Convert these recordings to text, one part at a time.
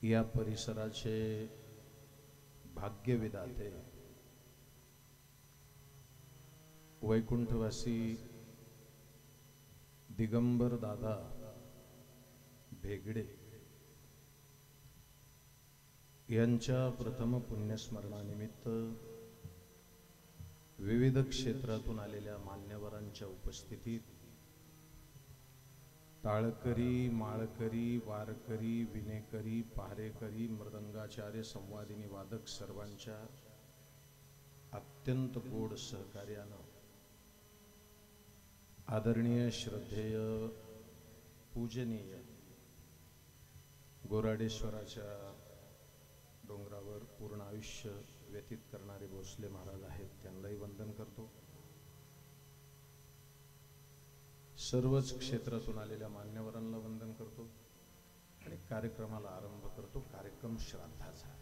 या परिसराचे भाग्यविधाते वैकुंठवासी दिगंबर दादा भेगडे यांच्या प्रथम पुण्यस्मरणानिमित्त विविध क्षेत्रातून आलेल्या मान्यवरांच्या उपस्थितीत टाळकरी, माळकरी, वारकरी, विनेकरी, पहारेकरी, मृदंगाचार्य, संवादिनी वादक सर्वांच्या अत्यंत गोड सहकार्यानं आदरणीय, श्रद्धेय, पूजनीय गोराडेश्वराच्या डोंगरावर पूर्ण आयुष्य व्यतीत करणारे भोसले महाराज आहेत, त्यांनाही वंदन करतो. सर्वच क्षेत्रातून आलेल्या मान्यवरांना वंदन करतो आणि कार्यक्रमाला आरंभ करतो. कार्यक्रम श्राद्धाचा.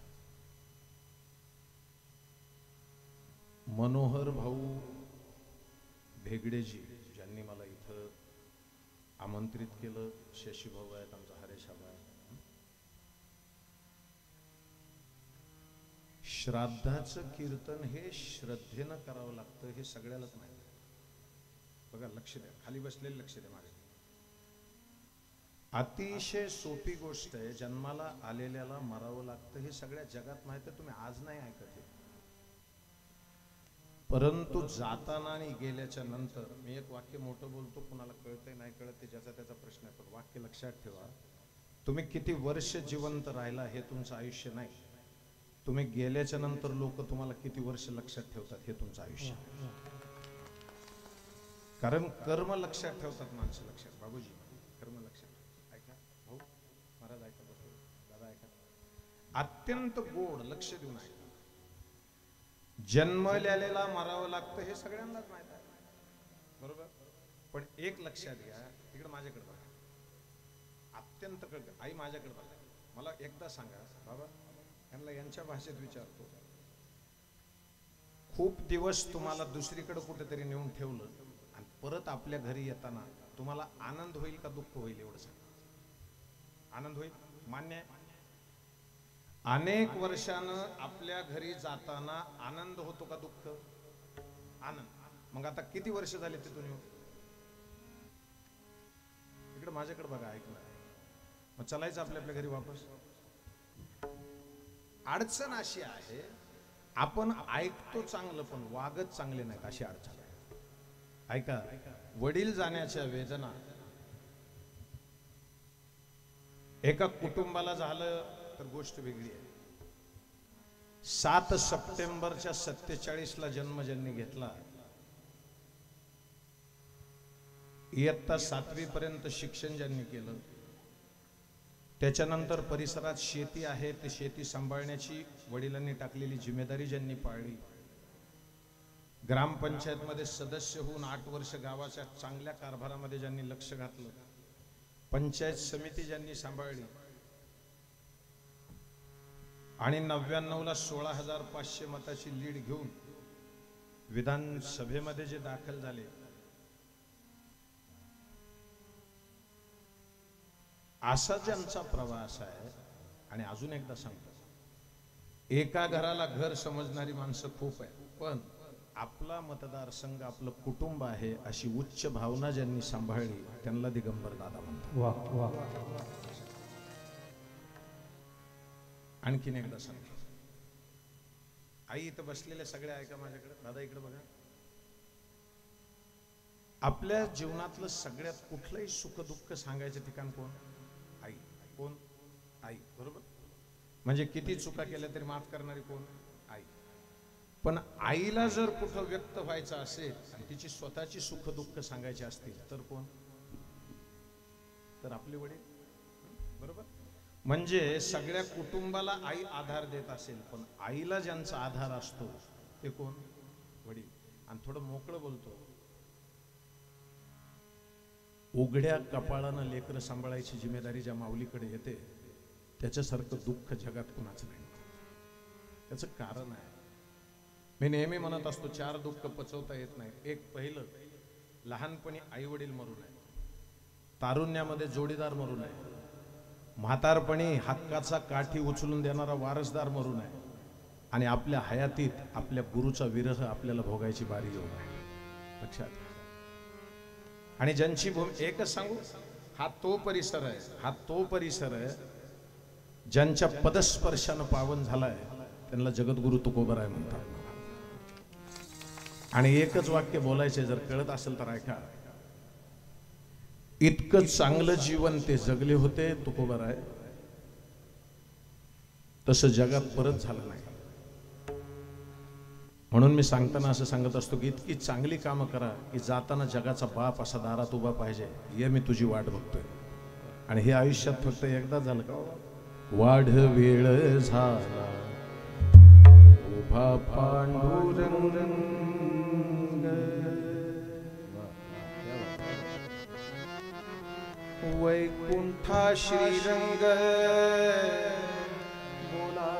मनोहर भाऊ भेगडेजी ज्यांनी मला इथं आमंत्रित केलं, शशी भाऊ आहेत, आमचा हरेश भाऊ आहे. श्राद्धाचं कीर्तन हे श्रद्धेनं करावं लागतं हे सगळ्यालाच माहिती. बघा, लक्ष द्या, खाली बसलेले लक्ष द्या माझ्या. अतिशय सोपी गोष्ट आहे. जन्माला आलेल्याला मरावं लागतं हे सगळ्या जगात माहिती आहे. तुम्ही आज नाही ऐकत हे, परंतु जाताना आणि गेल्याच्या नंतर मी एक वाक्य मोठं बोलतो, कुणाला कळतंय नाही कळत ते ज्याचा त्याचा प्रश्न आहे, पण वाक्य लक्षात ठेवा. तुम्ही किती वर्ष जिवंत राहिला हे तुमचं आयुष्य नाही, तुम्ही गेल्याच्या नंतर लोक तुम्हाला किती वर्ष लक्षात ठेवतात हे तुमचं आयुष्य. कारण कर्म लक्षात ठेवतात माणसं. लक्षात बाबूजी, कर्म लक्षात. ऐका भाऊ महाराज, ऐका बघा दादा, ऐका. अत्यंत गोड, लक्ष देऊन ऐका. जन्मलेला मरावं लागतं हे सगळ्यांनाच माहित आहे, बरोबर. पण एक लक्षात घ्या, तिकडे माझ्याकडे बघा, अत्यंत कळतं. आई माझ्याकडे बघा, मला एकदा सांगा बाबा, यांना यांच्या भाषेत विचारतो. खूप दिवस तुम्हाला दुसरीकडे कुठेतरी नेऊन ठेवलं आणि परत आपल्या घरी येताना तुम्हाला आनंद होईल का दुःख होईल? एवढं सांग. आनंद होईल, मान्य आहे. अनेक वर्षानं आपल्या घरी जाताना आनंद होतो का दुःख? आनंद. मग आता किती वर्ष झाले तिथून येऊन? इकडे माझ्याकडे बघा, ऐकलं. मग चलायचं आपल्या आपल्या घरी वापस. अडचण अशी आहे, आपण ऐकतो चांगलं पण वागत चांगले नाहीत, अशी अडचण आहे. ऐका, वडील जाण्याच्या वेदना एका कुटुंबाला झालं तर गोष्ट वेगळी आहे. 7 सप्टेंबरच्या 47ला जन्म ज्यांनी घेतला, इयत्ता 7वी पर्यंत शिक्षण ज्यांनी केलं, त्याच्यानंतर परिसरात शेती आहे, ते शेती सांभाळण्याची वडिलांनी टाकलेली जिम्मेदारी ज्यांनी पाळली, ग्रामपंचायतमध्ये सदस्य होऊन 8 वर्ष गावाच्या चांगल्या कारभारामध्ये ज्यांनी लक्ष घातलं, पंचायत समिती ज्यांनी सांभाळली आणि 99ला 16,500 मताची लीड घेऊन विधानसभेमध्ये जे दाखल झाले, असा ज्यांचा प्रवास आहे. आणि अजून एकदा सांगतो, एका घराला घर समजणारी माणसं खूप आहे, पण आपला मतदारसंघ, आपलं कुटुंब आहे अशी उच्च भावना ज्यांनी सांभाळली त्यांना दिगंबर दादा म्हणतात. वाह वाह. आणखीन एकदा सांगतो, आई इथं बसलेल्या सगळ्या ऐका माझ्याकडे. दादा इकडे बघा. आपल्या जीवनातलं सगळ्यात कुठलंही सुख दुःख सांगायचं ठिकाण कोण? आई. कोण? आई, बरोबर. म्हणजे किती चुका केल्या तरी माफ करणारी कोण? आई. पण आईला जर कुठं व्यक्त व्हायचं असेल आणि तिची स्वतःची सुख दुःख सांगायची असतील तर कोण? तर आपले वडील, बरोबर. म्हणजे सगळ्या कुटुंबाला आई आधार देत असेल, पण आईला ज्यांचा आधार असतो ते कोण? वडील. आणि थोडं मोकळं बोलतो, उघड्या कपाळानं लेकरं सांभाळायची जिम्मेदारी ज्या माऊलीकडे येते त्याच्यासारखं दुःख जगात कुणाचं नाही. त्याचं कारण आहे, मी नेहमी म्हणत असतो, 4 दुःख पचवता येत नाही. एक, पहिलं, लहानपणी आई वडील मरू नये, तारुण्यामध्ये जोडीदार मरू नये, म्हातारपणी हक्काचा काठी उचलून देणारा वारसदार मरून आहे आणि आपल्या हयातीत आपल्या गुरुचा विरह आपल्याला भोगायची बारी येऊन आहे लक्षात. आणि ज्यांची भूमी एकच सांगू, हा तो परिसर आहे, हा तो परिसर आहे ज्यांच्या पदस्पर्शानं पावन झालाय त्यांना जगद्गुरु तुकोबराय म्हणतात. आणि एकच वाक्य बोलायचे, जर कळत असेल तर ऐका. इतकं चांगलं जीवन ते जगले होते तुकोबराय, तसं जगात परत झालं नाही. म्हणून मी सांगताना असं सांगत असतो की इतकी चांगली कामं करा की जाताना जगाचा बाप असा दारात उभा पाहिजे, ये मी तुझी वाट बघतोय. आणि हे आयुष्यात फक्त एकदा झालं का, वाढ वेळ झाला उभा पांडुरंग वैकुंठा श्रीरंग बोला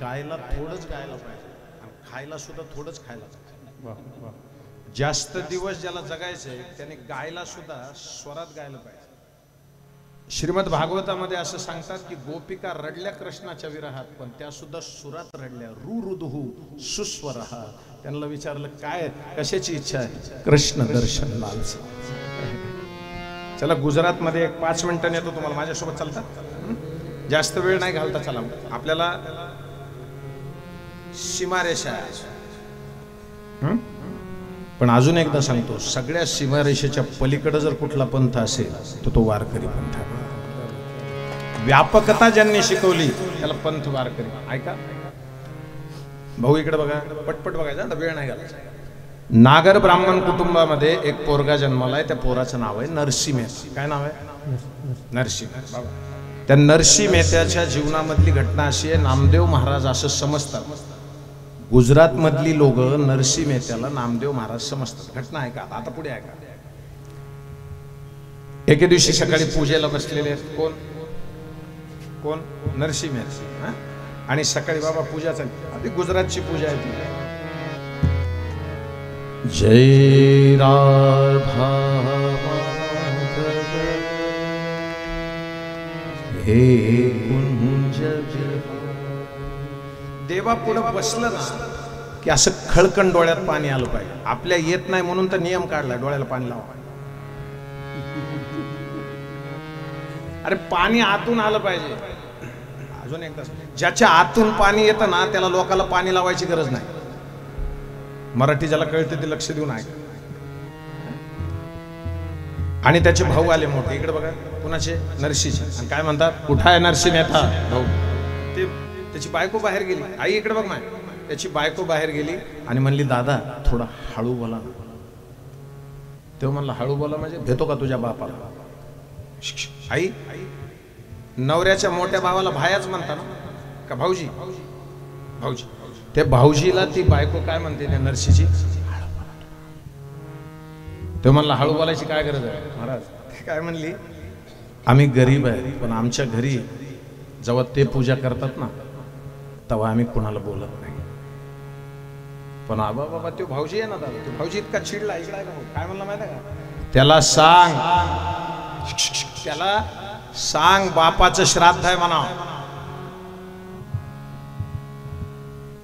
गायला थोडंच गायला पाहिजे आणि खायला सुद्धा थोडंच खायला पाहिजे. जास्त दिवस ज्याला जगायचंय त्याने गायला सुद्धा स्वरात गायला पाहिजे. श्रीमद भागवतामध्ये असं सांगतात की गोपिका रडल्या कृष्णाच्या विरहात, पण त्या सुद्धा सुरात रडल्या. रुरुदुहु सुस्वरः. त्यांना विचारलं काय कशाची इच्छा आहे, कृष्ण दर्शन लालसा. चला गुजरात मध्ये एक 5 मिनिटांनी येतो, तुम्हाला माझ्यासोबत चालतात, जास्त वेळ नाही घालता. चला आपल्याला सीमारेषा पण अजून एकदा सांगतो, सगळ्या सीमारेषेच्या पलीकडे जर कुठला पंथ असेल तर तो वारकरी पंथ आहे. व्यापकता ज्यांनी शिकवली त्याला पंथ वारकरी. ऐका भाऊ, इकडे बघा, पटपट बघायचा, वेळ नाही घालायचा. नागर ब्राह्मण कुटुंबामध्ये एक पोरगा जन्मालाय. त्या पोराचं नाव आहे नरसी मेहता. काय नाव आहे? नरसी मेहता. त्या नरसी मेहत्याच्या जीवनामधली घटना अशी आहे, नामदेव महाराज असं समजतात. गुजरात मधली लोक नरसी मेहत्याला नामदेव महाराज समजतात. घटना आहे का, आता पुढे आहे का. एके दिवशी सकाळी पूजेला बसलेले आहेत. कोण कोण? नरसी मेहता. आणि सकाळी बाबा पूजा चालली, आधी गुजरातची पूजा आहे ती. जय राधा हे कुंज. देवा पुढे बसलं ना की असं खळकण डोळ्यात पाणी आलं पाहिजे. आपल्या येत नाही म्हणून तर नियम काढला, डोळ्याला पाणी लावा. अरे पाणी आतून आलं पाहिजे. अजून एकदा, ज्याच्या आतून पाणी येतं ना त्याला लोकाला पाणी लावायची गरज नाही. मराठी ज्याला कळते ते लक्ष देऊन ऐका. आणि त्याचे भाऊ आले मोठे, इकडे बघा, कुणाचे? नरसीचे. आणि काय म्हणतात, कुठं आहे नरसी मेहता भाऊ? ते त्याची बायको बाहेर गेली. आई इकडे बघ माय. त्याची बायको बाहेर गेली आणि म्हणली, दादा थोडा हळू बोला. तेव्हा म्हणला, हळू बोला म्हणजे भेटो का तुझ्या बापाला? आई, नवऱ्याच्या मोठ्या भावाला भायाच म्हणता ना का भाऊजी? भाऊजी. ते भाऊजीला ती बायको काय म्हणते त्या नरसीची? ते म्हणला, हळू बोलायची काय गरज आहे महाराज? काय म्हणली, आम्ही गरीब आहे पण आमच्या घरी जेव्हा ते पूजा करतात ना तेव्हा आम्ही कुणाला बोलत नाही. पण आबा बाबा तो भाऊजी आहे ना दादा, तो भाऊजी इतका चिडला. इकडे काय म्हणला माहिती आहे का? त्याला सांग बापाचं श्राद्ध आहे म्हणा.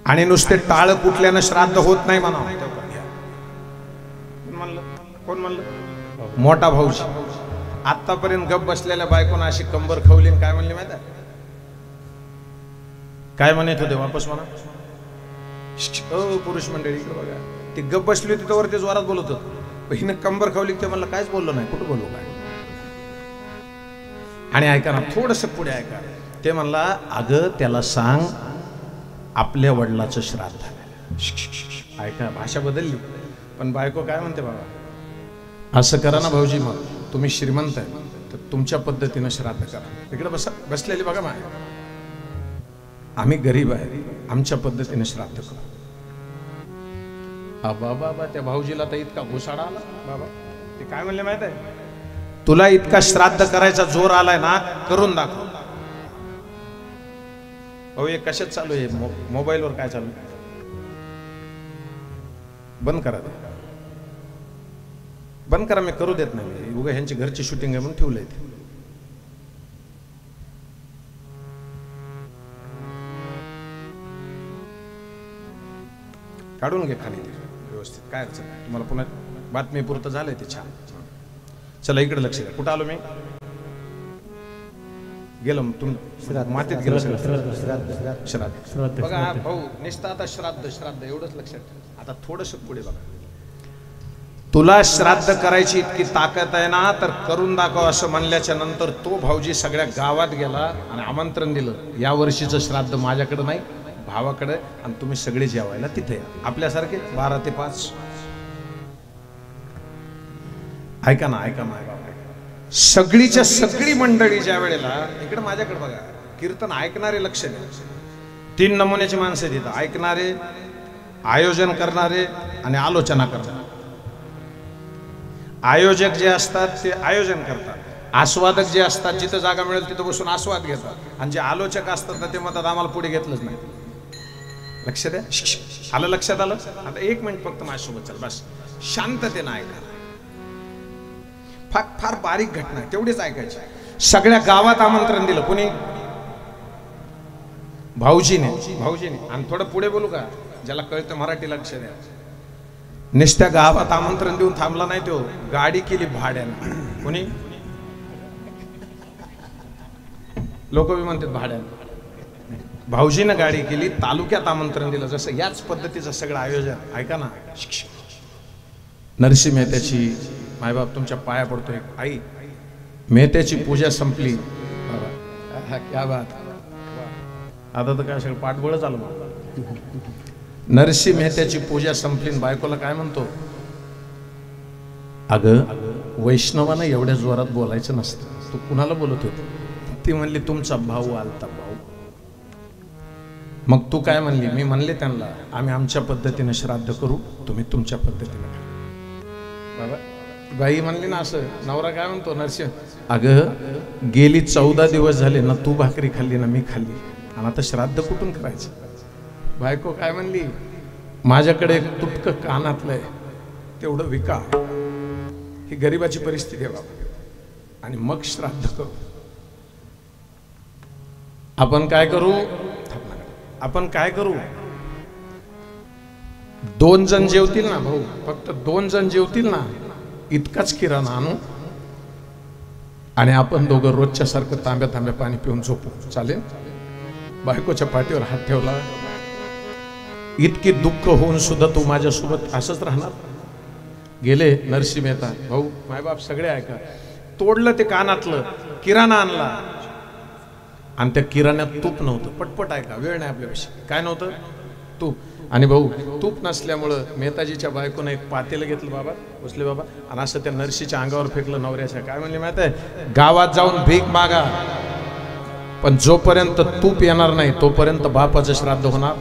आणि नुसते टाळ कुठल्यानं श्राद्ध होत नाही म्हणा. कोण म्हणलं? मोठा भाऊजी. आतापर्यंत गप बसलेल्या बायकोनं अशी कंबर खवली. काय म्हणली माहिती आहे? काय म्हणत होते वापस म्हणा. पुरुष मंडळी इकडे बघा, ती गप बसली होती त्यावर ते जोरात बोलत होत. हिनं कंबर खवली. ते म्हणलं काहीच बोललो नाही. कुठं बोललो काय? आणि ऐका ना, थोडस पुढे ऐका. ते म्हणला, अगं त्याला सांग आपल्या वडिलाचं श्राद्ध. ऐका, भाषा बदलली. पण बायको काय म्हणते, बाबा असं करा ना भाऊजी, मग तुम्ही श्रीमंत आहे तर तुमच्या पद्धतीनं श्राद्ध करा. इकडे बसलेली बघा माय, आम्ही गरीब आहे, आमच्या पद्धतीने श्राद्ध करू. बाबा त्या भाऊजीला तर इतका घुसाडा आला. बाबा ते काय म्हणले माहित आहे? तुला इतका श्राद्ध करायचा जोर आलाय ना, करून दाखव. अहो हे कशात चालू आहे? मोबाईलवर काय चालू आहे? बंद करा. बंद करा, मी करू देत नाही. उगा ह्यांची घरची शूटिंग आहे म्हणून ठेवलंय ते. काढून घे खाली व्यवस्थित, काय अडचण नाही तुम्हाला. पुन्हा बातमी पुरतं झालंय ते छान. चला इकडे लक्ष द्या. कुठं आलो मी? गेलो मातीत गेलो. श्राद्ध बघा भाऊ, नुसतं आता श्राद्ध एवढंच लक्षात ठेवा. आता थोडस पुढे बघा. तुला श्राद्ध करायची इतकी ताकद आहे ना, तर करून दाखव असं म्हणल्याच्या नंतर तो भाऊजी सगळ्या गावात गेला आणि आमंत्रण दिलं. या वर्षीचं श्राद्ध माझ्याकडे नाही, भावाकडे, आणि तुम्ही सगळे जेवायला तिथे. आपल्यासारखे 12 ते 5. ऐका ना, ऐका ना, सगळीच्या सगळी मंडळी ज्या वेळेला, इकडे माझ्याकडे बघा, कीर्तन ऐकणारे लक्ष द्या. 3 नमुन्याची माणसं तिथं: ऐकणारे, आयोजन करणारे आणि आलोचना करणारे. आयोजक जे असतात ते आयोजन करतात, आस्वादक जे असतात जिथं जागा मिळेल तिथं बसून आस्वाद घेतात, आणि जे आलोचक असतात ना ते म्हणतात आम्हाला पुढे घेतलंच नाही. लक्ष द्या. आलं लक्षात आलं? आता 1 मिनिट फक्त माझ्यासोबत चल, बस शांततेनं ऐका. फार बारीक घटना तेवढीच ऐकायची. सगळ्या गावात आमंत्रण दिलं. कुणी? भाऊजीने. आणि थोडं पुढे बोलू का, ज्याला कळतं मराठी लक्ष द्या. नुसत्या गावात आमंत्रण देऊन थांबला नाही तो, गाडी केली भाड्यानं. कोणी? लोक बी म्हणतात भाड्यानं. भाऊजीनं गाडी केली, तालुक्यात आमंत्रण दिलं. जसं याच पद्धतीचं सगळं आयोजन. ऐका ना, नरसिंह मेहत्याची, मायबाप तुमच्या पाया पडतोय, आई मेहत्याची पूजा संपली. क्या बात. आता तर काय सगळं पाठबळ चालू. नरसिंह मेहत्याची पूजा संपली, बायकोला काय म्हणतो, अगं वैष्णवानं एवढ्या जोरात बोलायचं नसतं, तू कुणाला बोलत होती? ती म्हणली तुमचा भाऊ आलता. भाऊ? मग तू काय म्हणली? मी म्हणले त्यांना आम्ही आमच्या पद्धतीने श्राद्ध करू, तुम्ही तुमच्या पद्धतीने करा. बाबा बाई म्हणली ना असं. नवरा काय म्हणतो नरसिंह, अगं गेली 14 दिवस झाले ना तू भाकरी खाल्ली ना मी खाल्ली, आणि आता श्राद्ध कुठून करायचं? बायको काय म्हणली, माझ्याकडे एक तुटकं कानातलंय, तेवढं विका, ही गरीबाची परिस्थिती आहे बाबा, आणि मग श्राद्ध करू. आपण काय करू? 2 जण जेवतील ना भाऊ, फक्त 2 जण जेवतील ना, इतकाच किराणा आणू, आणि आपण दोघं रोजच्या सारखं तांब्या पाणी पिऊन झोपू. चालेल? बायकोच्या पाठीवर हात ठेवला. इतकी दुःख होऊन सुद्धा तू माझ्यासोबत असंच राहणार? गेले नरसिंह मेहता. भाऊ मायबाप सगळे ऐका. तोडलं ते कानातलं, किराणा आणला, आणि त्या किराण्यात तूप नव्हतं. पटपट ऐका, वेळ नाही आपल्यापाशी. काय नव्हतं? तूप. आणि भाऊ तूप नसल्यामुळं मेहताजीच्या बायकोनं एक पातेलं घेतलं, बाबा बसले बाबा, आणि असं त्या नरसीच्या अंगावर फेकलं नवऱ्याच्या. काय म्हणले माहित आहे? गावात जाऊन भीक मागा, पण जोपर्यंत तूप येणार नाही तोपर्यंत बापाचं श्राद्ध होणार.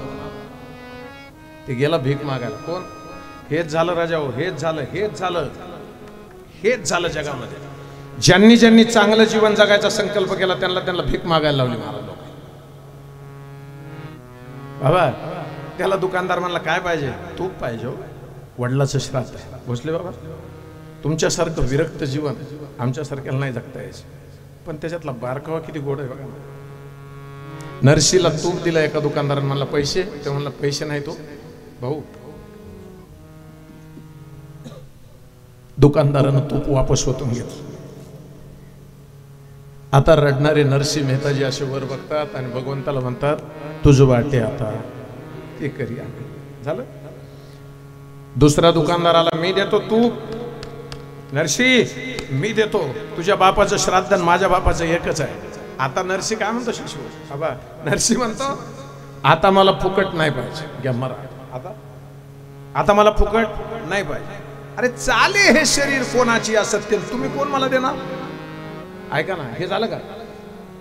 ते गेला भीक मागायला. कोण? हेच झालं राजाओ, हेच झालं जगामध्ये. ज्यांनी चांगलं जीवन जगायचा संकल्प केला त्यांना भीक मागायला लावली महाराज लोक. बाबा त्याला दुकानदार म्हणला काय पाहिजे? तूप पाहिजे. वडिलाचं श्राद्ध आहे. भोसले बाबा तुमच्यासारखं विरक्त जीवन आमच्यासारख्याला नाही जगता यायचं, पण त्याच्यातला बारकावा किती गोड आहे बघा. नरसीला तूप दिलं एका दुकानदारानं, म्हणला पैसे? ते म्हणला पैसे नाही. तो भाऊ दुकानदारानं तूप वापस होतून घेतलं. आता रडणारे नरसिंह मेहताजी असे वर बघतात आणि भगवंताला म्हणतात तुझं वाटे आता ते करी. झालं. दुसरा दुकानदार आला, मी देतो तूप. नरसी मी देतो, तुझ्या बापाचं श्राद्ध आणि माझ्या बापाचं एकच आहे. आता नरसी काय म्हणतो शिशू? बाबा नरसी म्हणतो आता मला फुकट नाही पाहिजे, घ्या मरा. आता मला फुकट नाही पाहिजे. अरे चाले हे शरीर कोणाची असतील, तुम्ही कोण मला देणार? ऐका ना, हे झालं का?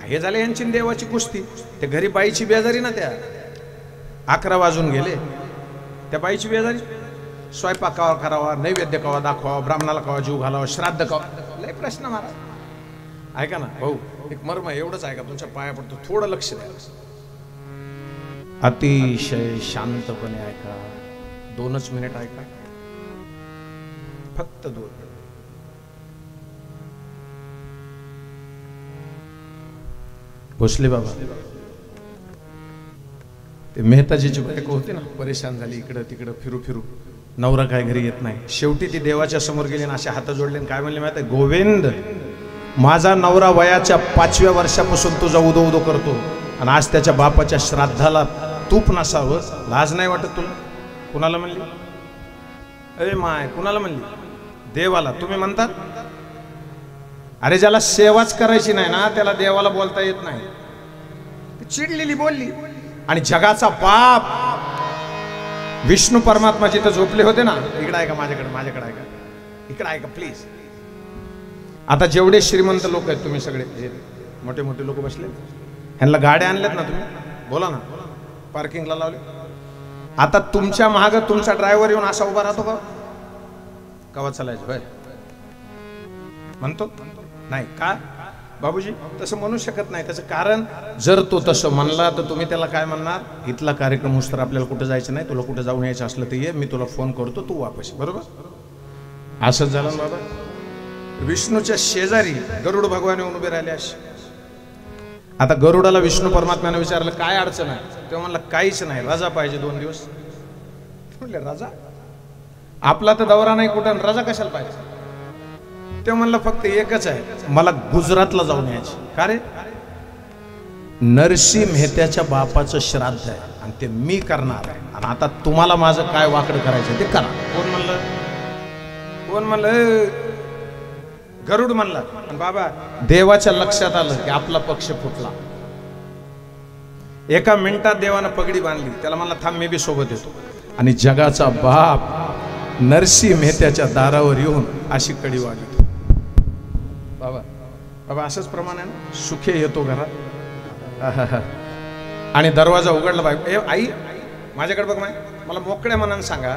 हे झालं यांची देवाची कुस्ती. ते घरी बाईची बेजारी ना, त्या 11 वाजून गेले. त्या बाईची बेजारी, स्वयंपाक कवा करावा, नैवेद्य कवा दाखवावा, ब्राह्मणाला कवा जीव घालावा, श्राद्ध कवा, लय प्रश्न महाराज. ऐका ना भाऊ, एक मर्म एवढंच ऐका, तुमच्या पाया पडतो, थोडं लक्ष द्या. अतिशय शांतपणे ऐका. 2च मिनिट ऐका, फक्त 2. भोसले बाबा, ते मेहताजीची बायको होती ना, परेशान झाली, इकडं तिकडं फिरू फिरू, नवरा काय घरी येत नाही. शेवटी ती देवाच्या समोर गेली आणि असे हात जोडले, काय म्हणले माहिती आहे, गोविंद, माझा नवरा वयाच्या 5व्या वर्षापासून तुझा उदो उदो करतो आणि आज त्याच्या बापाच्या श्राद्धाला तूप नसावं, लाज नाही वाटत तुला? कुणाला म्हणली? अरे माय, कुणाला म्हणली? देवाला. तुम्ही म्हणतात अरे ज्याला सेवाच करायची नाही ना त्याला देवाला बोलता येत नाही. चिडलेली बोलली. आणि जगाचा बाप विष्णू परमात्मा जिथे झोपले होते ना, इकडे आहे का, माझ्याकडे आहे का, इकडे आहे का प्लीज. आता जेवढे श्रीमंत लोक आहेत तुम्ही सगळे, मोठे मोठे लोक बसले, ह्यांना गाड्या आणल्यात ना तुम्ही, बोला ना, पार्किंगला लावले. आता तुमच्या महाग तुमचा ड्रायव्हर येऊन असा उभा राहतो का? कवा चालायचं होय म्हणतो नाही का बाबूजी? तसं म्हणू शकत नाही. त्याचं कारण, जर तो तसं म्हणला तर तुम्ही त्याला काय म्हणणार, इथला कार्यक्रम होस तर आपल्याला कुठं जायचं नाही, तुला कुठं जाऊन यायचं असलं तर ये, मी तुला फोन करतो, तू वापस. बरोबर? असंच झालं ना बाबा. विष्णूच्या शेजारी गरुड भगवान येऊन उभे राहिले असे. आता गरुडाला विष्णू परमात्म्याने विचारलं काय अडचण आहे, तेव्हा म्हणलं काहीच नाही, रजा पाहिजे 2 दिवस. म्हणले रजा? आपला तर दौरा नाही कुठं, रजा कशाला पाहिजे? ते म्हणलं फक्त एकच आहे, मला गुजरातला जाऊन यायचे. का रे? नरसिंह मेहत्याच्या बापाचं श्राद्ध आहे आणि ते मी करणार आहे, आणि आता तुम्हाला माझं काय वाकडं करायचं ते करा. कोण म्हणलं? गरुड म्हणला. आणि बाबा देवाच्या लक्षात आलं की आपला पक्ष फुटला. एका मिनिटात देवानं पगडी बांधली, त्याला म्हणला थांब मी बी सोबत येतो. आणि जगाचा बाप नरसिंह मेहत्याच्या दारावर येऊन अशी कडी वाजली. बाबा असंच प्रमाण आहे ना, सुखे येतो घरात. आणि दरवाजा उघडला. बाई आई माझ्याकडे बघ, मला मोकळ्या मनानं सांगा,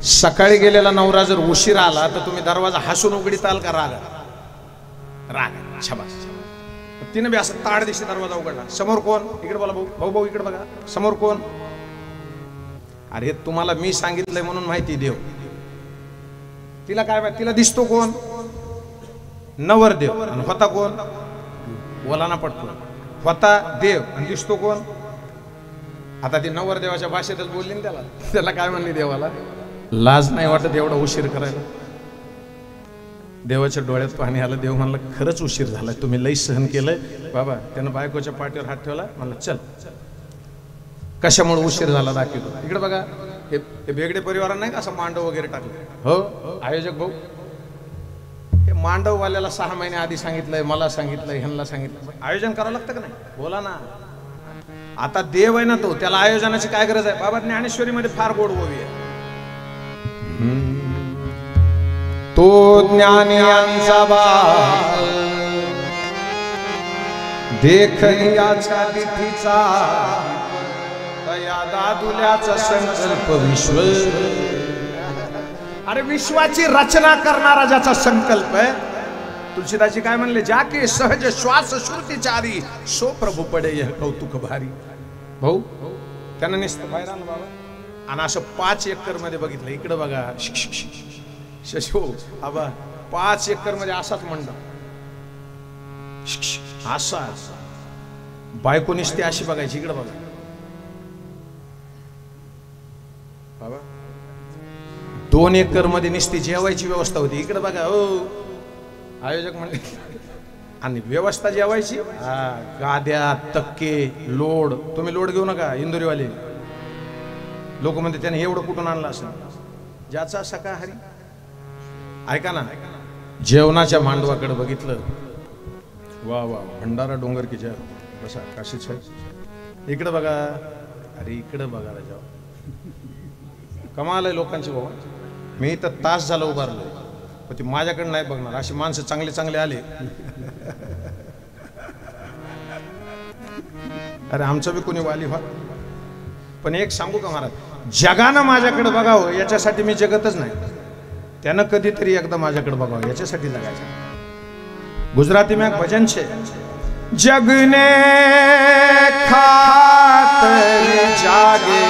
सकाळी गेलेला नवरा जर उशीर आला तर तुम्ही दरवाजा हसून उघडीताल का राग? राग. शाबास. तिने बी असं ताड दिशी दरवाजा उघडला. समोर कोण? इकडे बोला भाऊ, भाऊ इकडे बघा, समोर कोण? अरे तुम्हाला मी सांगितलंय म्हणून माहिती देव. तिला काय माहिती, तिला दिसतो कोण? नवरदेव. आणि होता कोण? बोला ना पटकन. होता देव आणि दिसतो कोण? आता ती नवरदेवाच्या भाषेतच बोलली ना त्याला. त्याला काय म्हणली देवाला? लाज नाही वाटत एवढा उशीर करायला? देवाच्या डोळ्यात पाणी आलं. देव म्हणला खरंच उशीर झालाय, तुम्ही लई सहन केलंय. बाबा त्यानं बायकोच्या पाठीवर हात ठेवला, म्हणला चल कशामुळे उशीर झाला दाखवतो. इकडे बघा, हे भेगडे परिवारांना नाही का असं मांडव वगैरे टाकलं? हो आयोजक भाऊ, हे मांडववाल्याला 6 महिने आधी सांगितलंय, मला सांगितलंय, ह्यांना सांगितलं. आयोजन करावं लागतं का नाही? बोला ना. आता देव आहे ना तो, त्याला आयोजनाची काय गरज आहे? बाबा ज्ञानेश्वरी मध्ये फार गोड ओवी आहे. तो ज्ञानियांचा बाप देखनियाच्या तिथीचा, या दादुल्याचा संकल्प विश्व. अरे विश्वाची रचना करणारा ज्याचा संकल्प आहे. तुलसीदासजी काय म्हणले? जाके सहज श्वास श्रुतीचारी, सो प्रभू पडे यह कौतुक भारी. भाऊ त्यानं नुसतं बाहेर आलं बाबा, आणि असं 5 एकर मध्ये बघितलं. इकडे बघा शशो आबा, 5 एकर मध्ये असाच मंडप, असाच बायको निसते अशी बघायची. इकडे बघा बाबा, 2 एकर मध्ये निसती जेवायची व्यवस्था होती. इकडे बघा हो, आयोजक म्हणले. आणि व्यवस्था जेवायची, गाद्या, तक्के, लोड. तुम्ही लोड घेऊ नका, इंदोरीवाले लोक म्हणते त्याने एवढं कुठून आणलं असं. ज्याचा शाकाहारी. ऐका ना, जेवणाच्या मांडवाकडे बघितलं, वा वा, भंडारा डोंगर की जय. बसा काशीच आहे. इकडे बघा, अरे इकडे बघा राजा, कमाल आहे लोकांची बाबा. मी तर तास झालं उभारलोय, पण ती माझ्याकडे नाही बघणार. अशी माणसं चांगले चांगले आले. अरे आमचं बी कोणी वाली व्हा. पण एक सांगू का महाराज, जगानं माझ्याकडे बघावं याच्यासाठी मी जगतच नाही. त्यानं कधीतरी एकदा माझ्याकडे बघावं याच्यासाठी जगायचं. गुजराती में एक भजन छे, जगने खातर जागे,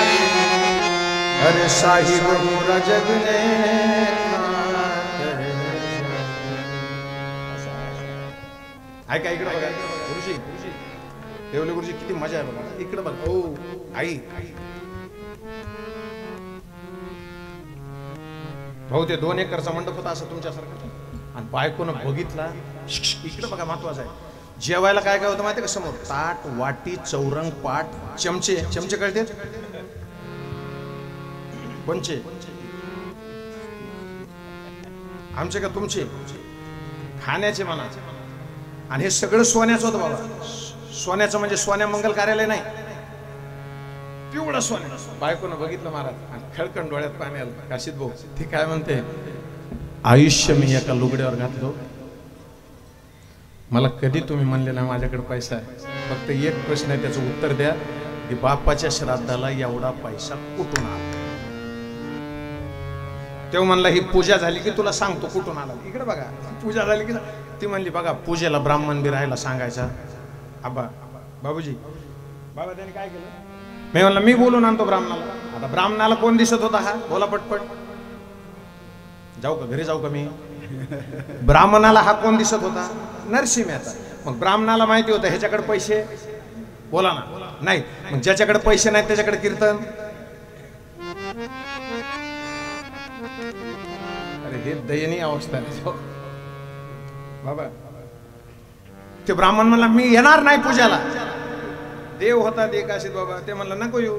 अरे साहिब मोरा जगने खातर. ऐका इकडे बघा, गुरुजी देवले गुरुजी किती मजा आहे बघा. इकडे बघ. ओ आई भाऊ ते 2 एकरचा मंडप होता असं तुमच्यासारखं आणि बायकोनं बघितला. इकडे बघा महत्वाचं आहे. जेवायला काय काय होतं माहिती का समोर? ताट, वाटी, चौरंग, पाट, चमचे. चमचे कळते कोणचे? आमचे का तुमचे? खाण्याचे म्हणा. आणि हे सगळं सोन्याचं होतं बाबा. सोन्याचं म्हणजे सोन्या मंगल कार्यालय नाही, पिवळं सोन्या. बायकोनं बघितलं महाराज आणि खळकण डोळ्यात पाणी आलं. काशीत भाऊ ती काय म्हणते, आयुष्य मी एका लुगड्यावर घातलो, मला कधी तुम्ही म्हणले ना माझ्याकडे पैसा आहे. फक्त एक प्रश्न आहे, त्याचं उत्तर द्या की बापाच्या श्राद्धाला एवढा पैसा कुठून आला? तेव्हा म्हणला ही पूजा झाली की तुला सांगतो कुठून आला. इकडे बघा, पूजा झाली की ती म्हणली बघा पूजेला ब्राह्मण बी राहायला सांगायचा. आबा बाबूजी बाबा त्याने काय केलं? मी म्हणलं मी बोलून आणतो ब्राह्मणाला. आता ब्राह्मणाला कोण दिसत होता? हा बोला पटपट. जाऊ का घरी जाऊ का मी? ब्राह्मणाला हा कोण दिसत होता? नरसिंह मेहता. मग ब्राह्मणाला माहिती होतं ह्याच्याकडे पैसे, बोला ना, नाही. मग ज्याच्याकडे पैसे नाहीत त्याच्याकडे कीर्तन. अरे हे दयनीय अवस्था आहे बाबा. ते ब्राह्मण म्हणला मी येणार नाही पूजाला. देव होता ते काशीत बाबा. ते म्हणलं नको येऊ.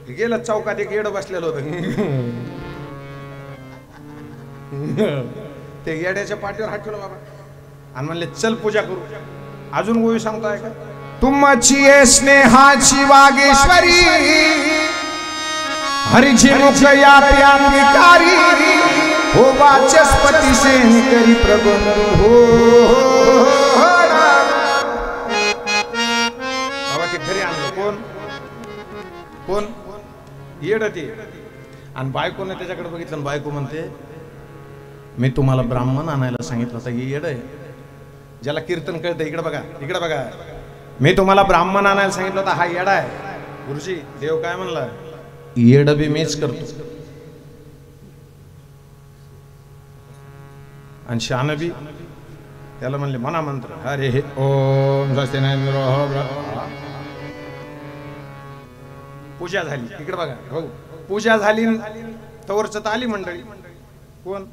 गेलं चौकात एक येडं बसलेलं होतं. ते येड्याच्या पाठीवर हात ठेवला बाबा आणि म्हणले चल पूजा करू. अजून गोवी सांगताय का? तुमची स्नेहाची वागेश्वरी हरिजी मुख या भिकारी हो वाचस्पती सेन करी प्रबंध हो. बाबा ते घरी आणलं. कोण कोण? येड ते. आणि बायकोने त्याच्याकडे बघितलं आणि बायको म्हणते मी तुम्हाला ब्राह्मण आणायला सांगितलं होतं. हे येड आहे, ज्याला कीर्तन कळतं. इकडे बघा, इकडे बघा. मी तुम्हाला ब्राह्मण आणायला सांगितलं होतं, हा येडा आहे. गुरुजी देव काय म्हणला? येड बी मीच करतो आणि शान बी. त्याला म्हणले म्हणा मंत्र. अरे हे ओम पूजा झाली. इकडे बघा हो, पूजा झाली तवरच तर आली मंडळी. कोण?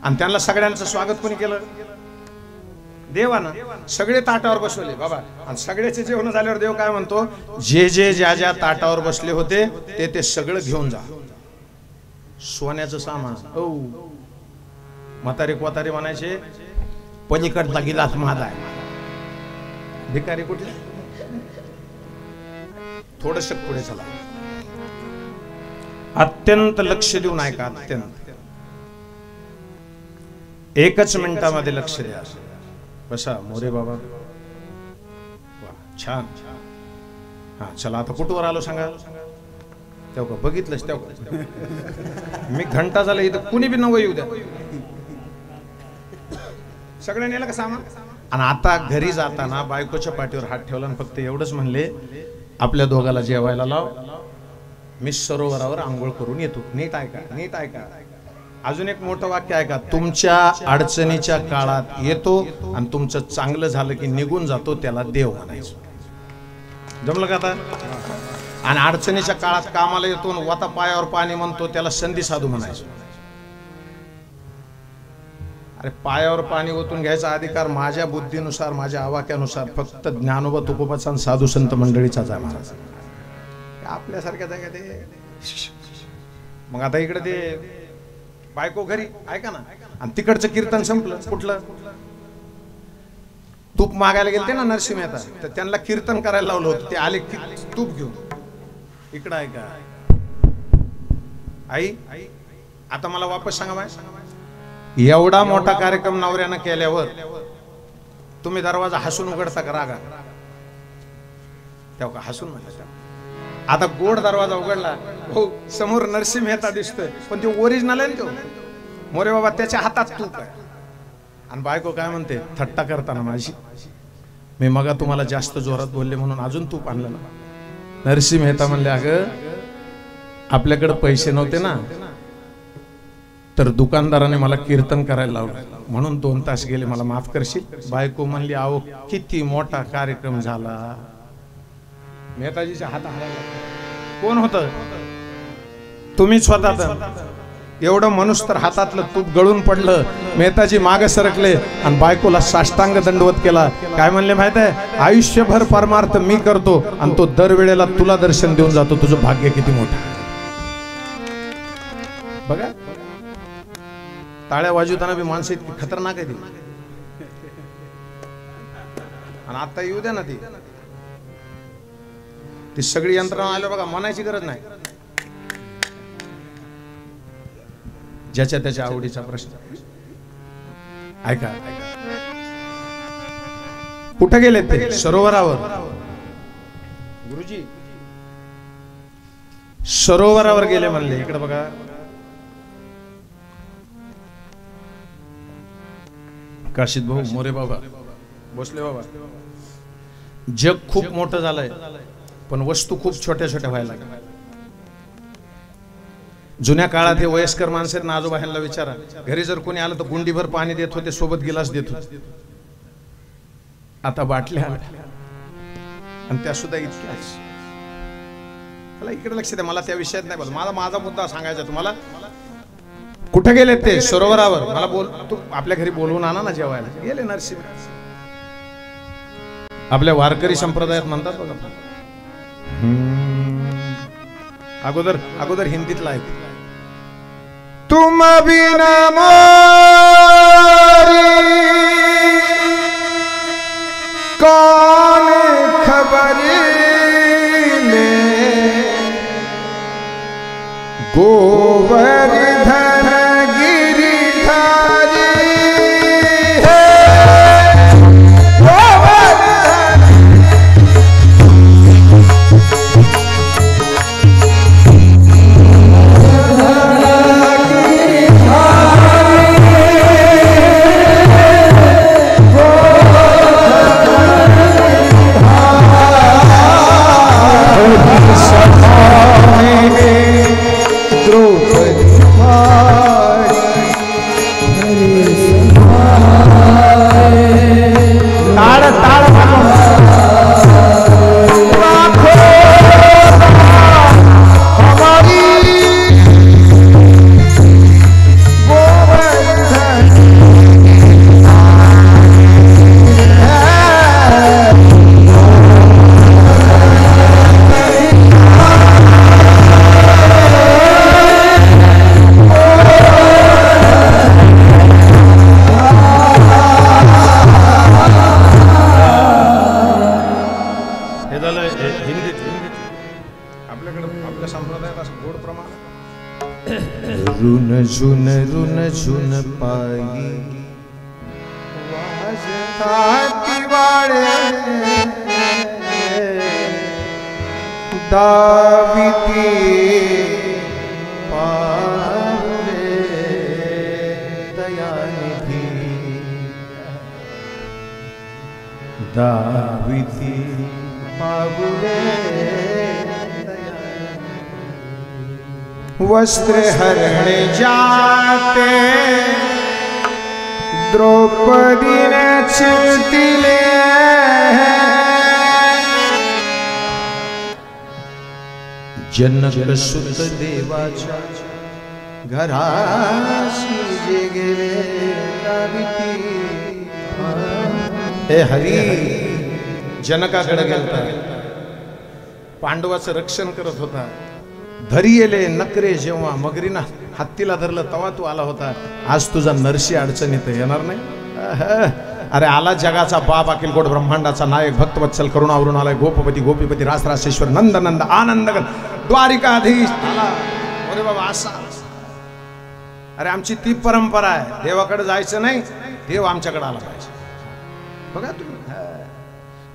आणि त्यांना सगळ्यांचं स्वागत कोणी केलं? देवानं. सगळे ताटावर बसवले बाबा आणि सगळ्याचे जेवण झाल्यावर देव काय म्हणतो? जे जे ज्या ज्या ताटावर बसले होते ते ते सगळं घेऊन जा. सोन्याचं सामान. ओ म्हातारे कोतारे म्हणायचे पलीकडचा गिलास माझा आहे. भिकारी कुठले? थोडस पुढे चला. अत्यंत लक्ष देऊन ऐका. अत्यंत एकच मिनिटामध्ये लक्ष द्या. बसा मोरे बाबा. वा छान. हा चला आता कुठवर आलो सांगा? तेव्हा बघितलंच तेव्हा मी घंटा झाला इथं. कुणी बी नवं येऊ द्या. सगळं नेलं का सामान? आणि आता घरी जाताना बायकोच्या पाठीवर हात ठेवला आणि फक्त एवढंच म्हणले आपल्या दोघाला जेवायला लाव, मी सरोवरावर आंघोळ करून येतो. नीट ऐका, नीट ऐका. अजून एक मोठं वाक्य ऐका. तुमच्या अडचणीच्या काळात येतो आणि तुमचं चांगलं झालं की निघून जातो, त्याला देव म्हणायचं. जमलं का आता? आणि अडचणीच्या काळात कामाला येतो आणि वाता पायावर पाणी म्हणतो, त्याला संधी साधू म्हणायचं. अरे पायावर पाणी ओतून घ्यायचा अधिकार माझ्या बुद्धीनुसार, माझ्या आवाक्यानुसार फक्त ज्ञानोबा तुकोबाचा आणि साधू संत मंडळीचाच आहे महाराज. आपल्यासारख्या जागा ते. मग आता इकडे ते बायको घरी, ऐका ना. आणि तिकडचं कीर्तन संपलं. कुठलं? तूप मागायला गेलते ना नरसिंह मेहता, तर त्यांना कीर्तन करायला लावलं होतं. ते आले तूप घेऊन. इकडं ऐका आई. आता मला वापस सांगा बाय, एवढा मोठा कार्यक्रम नवऱ्यानं केल्यावर तुम्ही दरवाजा हसून उघडता का रागा? तेव्हा का हसून म्हणलं. आता गोड दरवाजा उघडला, हो समोर नरसिंह मेहता दिसतोय, पण ते ओरिजिनल आहे ना. तो मोरे बाबा त्याच्या हातात तूप आहे. आणि बायको काय म्हणते थट्टा करताना माझी, मी मगा तुम्हाला जास्त जोरात बोलले म्हणून अजून तूप आणलं ना. नरसिंह मेहता म्हणले अगं आपल्याकडे पैसे नव्हते ना, तर दुकानदाराने मला कीर्तन करायला लावलं म्हणून 2 तास गेले, मला माफ करशील. बायको म्हणली अहो किती मोठा कार्यक्रम झाला. मेहताजीच्या हात हलायला कोण होतं? तुम्ही स्वतः. एवढं मनुष्य तर हातातलं तूप गळून पडलं. मेहताजी मागे सरकले आणि बायकोला साष्टांग दंडवत केला. काय म्हणले माहित आहे? आयुष्यभर परमार्थ मी करतो आणि तो दरवेळेला तुला दर्शन देऊन जातो. तुझं भाग्य किती मोठं आहे बघा. टाळ्या वाजवताना बी माणसं इतकी खतरनाक आहे ती. आणि आता येऊ द्या ना ती सगळी यंत्रणा आलं बघा, म्हणायची गरज नाही. ज्याच्या त्याच्या आवडीचा प्रश्न. ऐका, कुठे गेले ते? सरोवरावर. गुरुजी सरोवरावर गेले म्हणले. इकडे बघा, काशीद भाऊ, मोरे बाबा, भोसले बाबा. जग खूप मोठं झालंय पण वस्तू खूप छोट्या छोट्या व्हायला लागल्या. जुन्या काळात हे वयस्कर माणसं ना, आजोबा ह्यांना विचारा, घरी जर कोणी आलं तर गुंडीभर पाणी देत होते, सोबत गिलास देत होते. आता बाटल्या आणि त्या सुद्धा इतक्याच. मला इकडे लक्ष द्या, मला त्या विषयात नाही बोल. माझा मुद्दा सांगायचा तुम्हाला. कुठे गेले ते? सरोवरावर. मला बोल, तू आपल्या घरी बोलवून आणा ना जेवायला. गेले नरसिंह. आपल्या वारकरी संप्रदायात म्हणतात बघा, अगोदर हिंदीतला आहे. तुम बिना मोरी कौन खबर ले, गोवर्धन गिरिधारी है गोवर्धन. झुन रुन झुन पायी वाजता वाळे दाविती पावले दयानिधी दाविती पावले वस्त्र हरणे जाते द्रौपदी ने चिंतिले जनक सुत देवाच्या घराशी जे गेले दाविती. हे हरी जनकाकडे गेलता, पांडवाचं रक्षण करत होता. धरी येले नकरे जेव्हा मगरीना हत्तीला धरलं तेव्हा तू आला होता. आज तुझा नरसी अडचणीत येणार नाही. अरे आला जगाचा बाप, अखिल कोट ब्रह्मांडाचा नायक, भक्तवत्सल करुणावरून आलाय. गोपपती गोपीपती रासरासेश्वर नंद नंद आनंदगण द्वारिकाधीश आला. अरे बाबा असा. अरे आमची ती परंपरा आहे, देवाकडे जायचं नाही, देव आमच्याकडे आला पाहिजे. बघा तुम्ही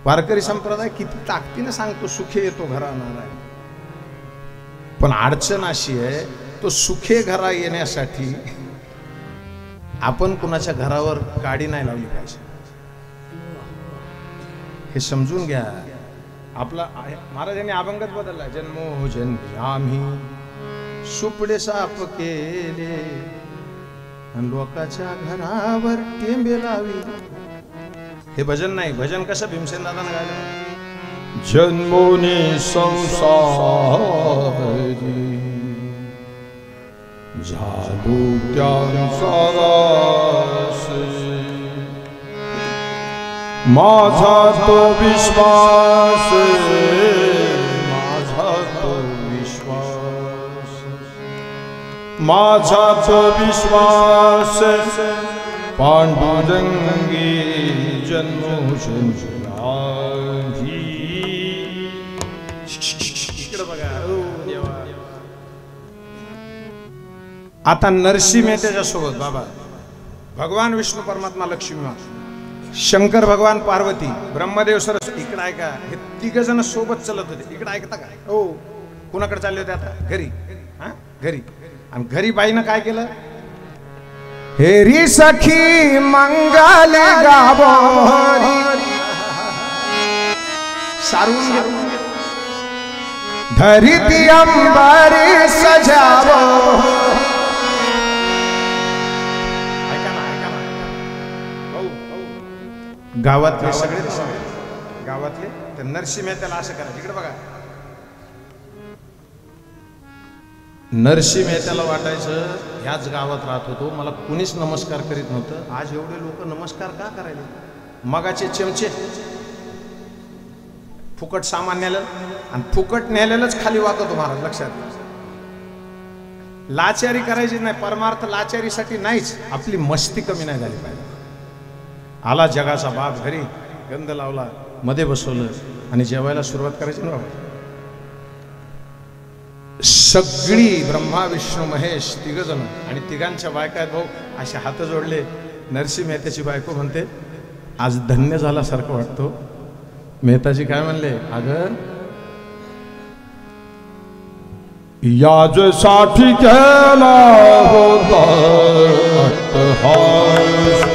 वारकरी संप्रदाय किती ताकदीने सांगतो सुखे येतो घरा नाराय. पण अडचण अशी आहे, तो सुखे घरा येण्यासाठी आपण कुणाच्या घरावर गाडी नाही लावली पाहिजे. हे समजून घ्या. आपला महाराजांनी अभंगच बदलला. जन्मो जन्मी आम्ही सुपडे साप केले आणि लोकाच्या घरावर टेंबे लावी. हे भजन नाही. भजन कसं भीमसेन दादानं गायलं. जन्मोनी संसारी झालो त्यांचा रास, माझा तो विश्वास, माझा तो विश्वास, माझा तो विश्वास, पांडुरंगी जन्मोजन्मी. इकडे बघा. आता नरसिंह मेहतेच्या सोबत बाबा भगवान विष्णू परमात्मा लक्ष्मी, शंकर भगवान पार्वती, ब्रह्मदेव सरस्वती. इकडे ऐका, हे तिघ जण सोबत चलत होते. इकडे ऐकता का? हो. कुणाकडे चालले होते आता? घरी. हा, घरी. आणि घरी बाईनं काय केलं? हेरी सखी मंगल गावोरी सारून धरिती अंबरी सजावो. गावातले सगळे गावातले तर नरसिंह मेहत्याला असं करा. इकडे बघा. नरसिंह मेहत्याला वाटायचं ह्याच गावात राहत होतो, मला कुणीच नमस्कार करीत नव्हतं. आज एवढे लोक नमस्कार का करायले? मगाचे चमचे फुकट सामान नेलं आणि फुकट नेलेलंच खाली वागतो महाराज. लक्षात. लाचारी करायची नाही. परमार्थ लाचारीसाठी नाहीच. आपली मस्ती कमी नाही झाली पाहिजे. आला जगाचा बाप घरी, गंध लावला, मध्ये बसवलं आणि जेवायला सुरुवात करायची ना. सगळी ब्रह्मा विष्णू महेश तिघ जण आणि तिघांच्या बायका आहेत भाऊ. असे हात जोडले. नरसिंह मेहत्याची बायको म्हणते आज धन्य झाल्यासारखं वाटतो. मेहताजी काय म्हणले? अगं याजसाठी केला होता अट्टहास,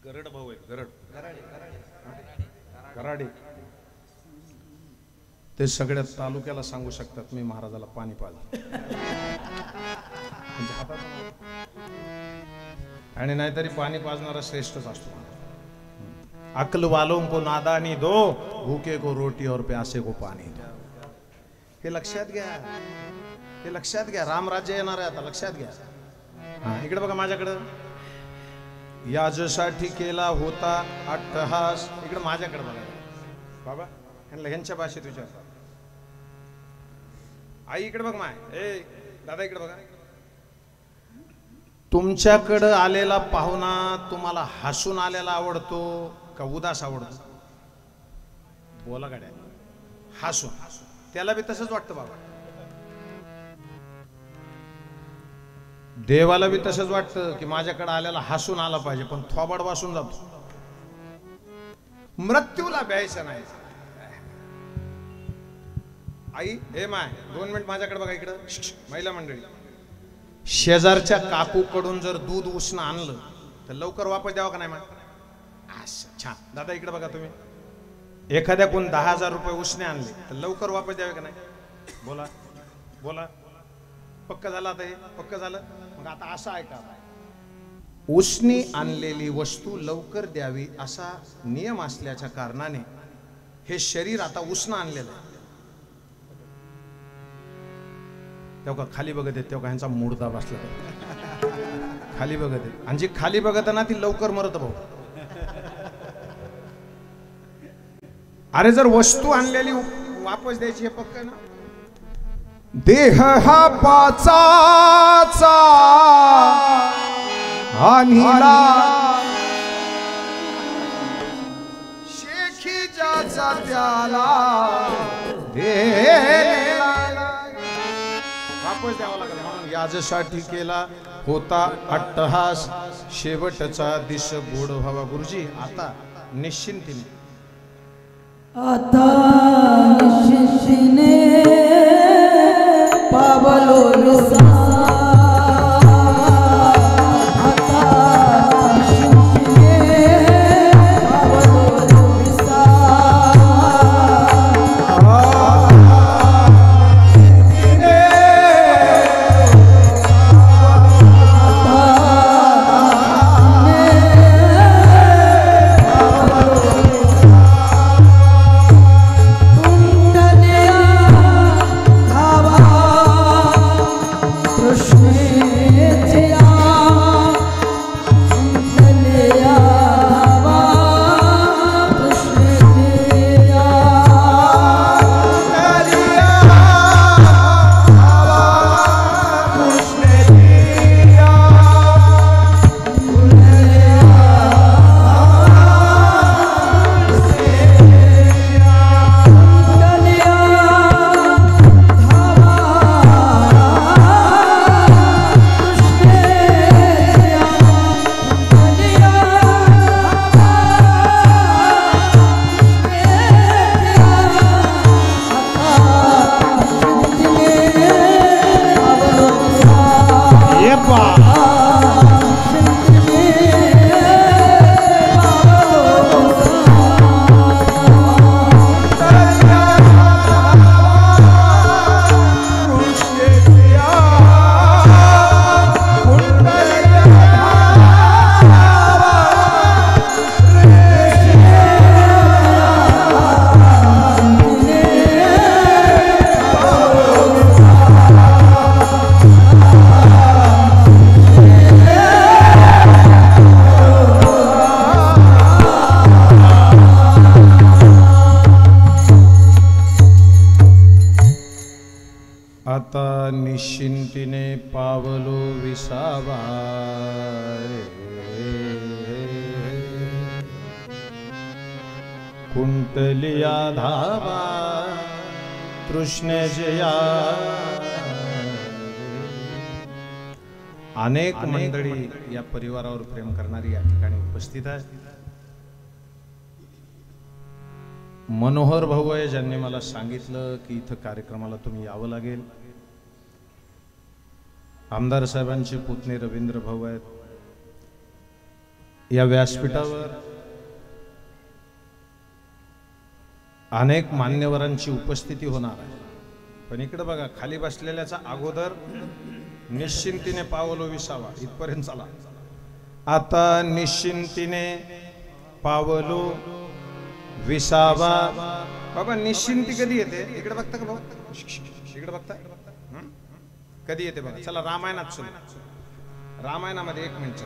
गरड भाऊ आहे. गराडे ते सगळ्या तालुक्याला सांगू शकतात मी महाराजाला पाणी पाजलं. आणि नाहीतरी पाणी पाजणारा श्रेष्ठच असतो. अक्ल वालों को नादानी दो, भूखे को रोटी और प्यासे को पाणी दो. हे लक्षात घ्या. हे लक्षात घ्या. रामराज्य येणार आहे आता. लक्षात घ्या. हा, इकडे बघा माझ्याकडं. याजसाठी केला होता अट्टहास. इकडे माझ्याकडे बघा बाबा. ह्यांच्या भाषेत विचार. आई इकडे बघ. माय ए दादा इकडे बघा. तुमच्याकडं आलेला पाहुणा तुम्हाला हसून आलेला आवडतो का उदास आवडतो? बोला गाड्या. हसून. त्याला बी तसंच वाटतं बाबा. देवाला बी तसंच वाटतं की माझ्याकडे आल्याला हसून आला पाहिजे, पण थोबाड वासून जातो. मृत्यूला भ्यायचं नाही. आई हे माय 2 मिनिट माझ्याकडे बघा. इकडं महिला मंडळी. शेजारच्या काकू कडून जर दूध उष्ण आणलं तर लवकर वापस द्यावं का नाही? माय असं छान. दादा इकडे बघा तुम्ही. एखाद्या कोण 10,000 रुपये उसने आणले तर लवकर वापस द्यावे का नाही? बोला बोला. पक्क झालं आता? हे पक्क झालं. मग आता असं आहे का, उसने आणलेली वस्तू लवकर द्यावी असा नियम असल्याच्या कारणाने हे शरीर आता उसनं आणलेलं आहे. तेव्हा खाली बघत आहेत, तेव्हा ह्यांचा मुर्दा बसला खाली बघत आहेत. आणि जी खाली बघत ना ती लवकर मरत भाऊ. अरे जर वस्तू आणलेली वापस द्यायची हे पक्क ना. देह हा पाचाचा आणिला शेखी ज्याचा त्याला वापस द्यावा लागला. म्हणून याजसाठी केला होता अट्टहास, शेवटचा दिस गोड व्हावा. गुरुजी आता निश्चिंतीने, आता निश्चिंतीने पावलो विसा. निश्चिंतीने पावलो विसावा. कुंटलिया धावा तृष्णेजया. अनेक मंडळी या परिवारावर प्रेम करणारी या ठिकाणी उपस्थित आहे. मनोहर भाऊ आहे ज्यांनी मला सांगितलं की इथं कार्यक्रमाला तुम्ही यावं लागेल. आमदार साहेबांचे पुतणे रवींद्र भाऊ आहेत. या व्यासपीठावर अनेक मान्यवरांची उपस्थिती होणार आहे. पण इकडे बघा, खाली बसलेल्याचा अगोदर निश्चिंतीने पावलो विसावा इथपर्यंत चला. आता निश्चिंतीने पावलो विसावा. बाबा निश्चिंती कधी येते? इकडे बघता का भाऊ? इकडे बघता कधी येते बघा. चला रामायणात सुरू. रामायणामध्ये 1 मिनिट.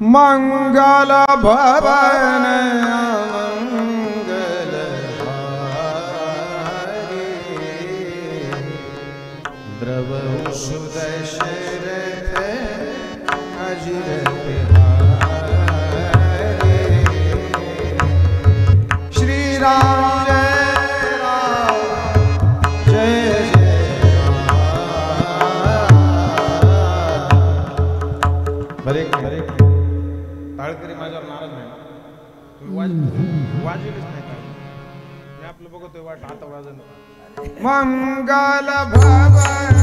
मंगल भवन मंगल द्रव सुदशरथ अजिर श्री राम टाळकरी माझ्यावर नाराज नाही. तुम्ही वाजवलीच नाही का? मी आपलं बघतोय वाट आता वाजन. मंगल भवन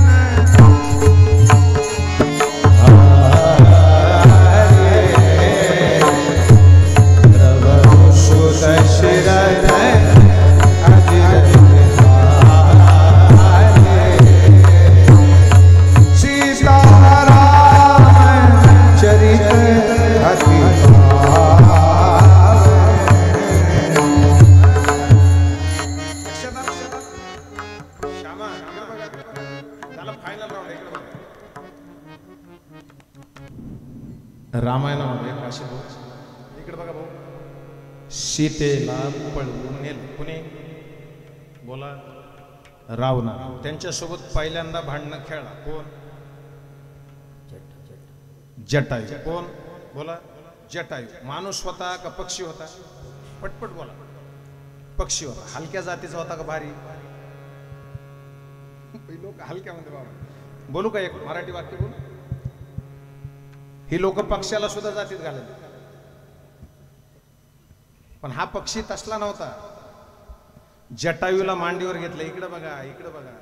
इकडे बघा भाऊ. सीतेला पळवून नेलं कुणी? बोला. रावणा. त्यांच्यासोबत पहिल्यांदा भांडणं खेळला कोण? जटायू. कोण? बोला. जटायू. माणूस होता का पक्षी होता? पटपट बोला. पक्षी होता. हलक्या जातीचा होता का भारी? लोक हलक्यामध्ये बाबा बोलू का एक मराठी वाक्य बोलू? ही लोक पक्षाला सुद्धा जातीत घालत, पण हा पक्षी तसला नव्हता. जटायूला मांडीवर घेतलं. इकडे बघा, इकडे बघा.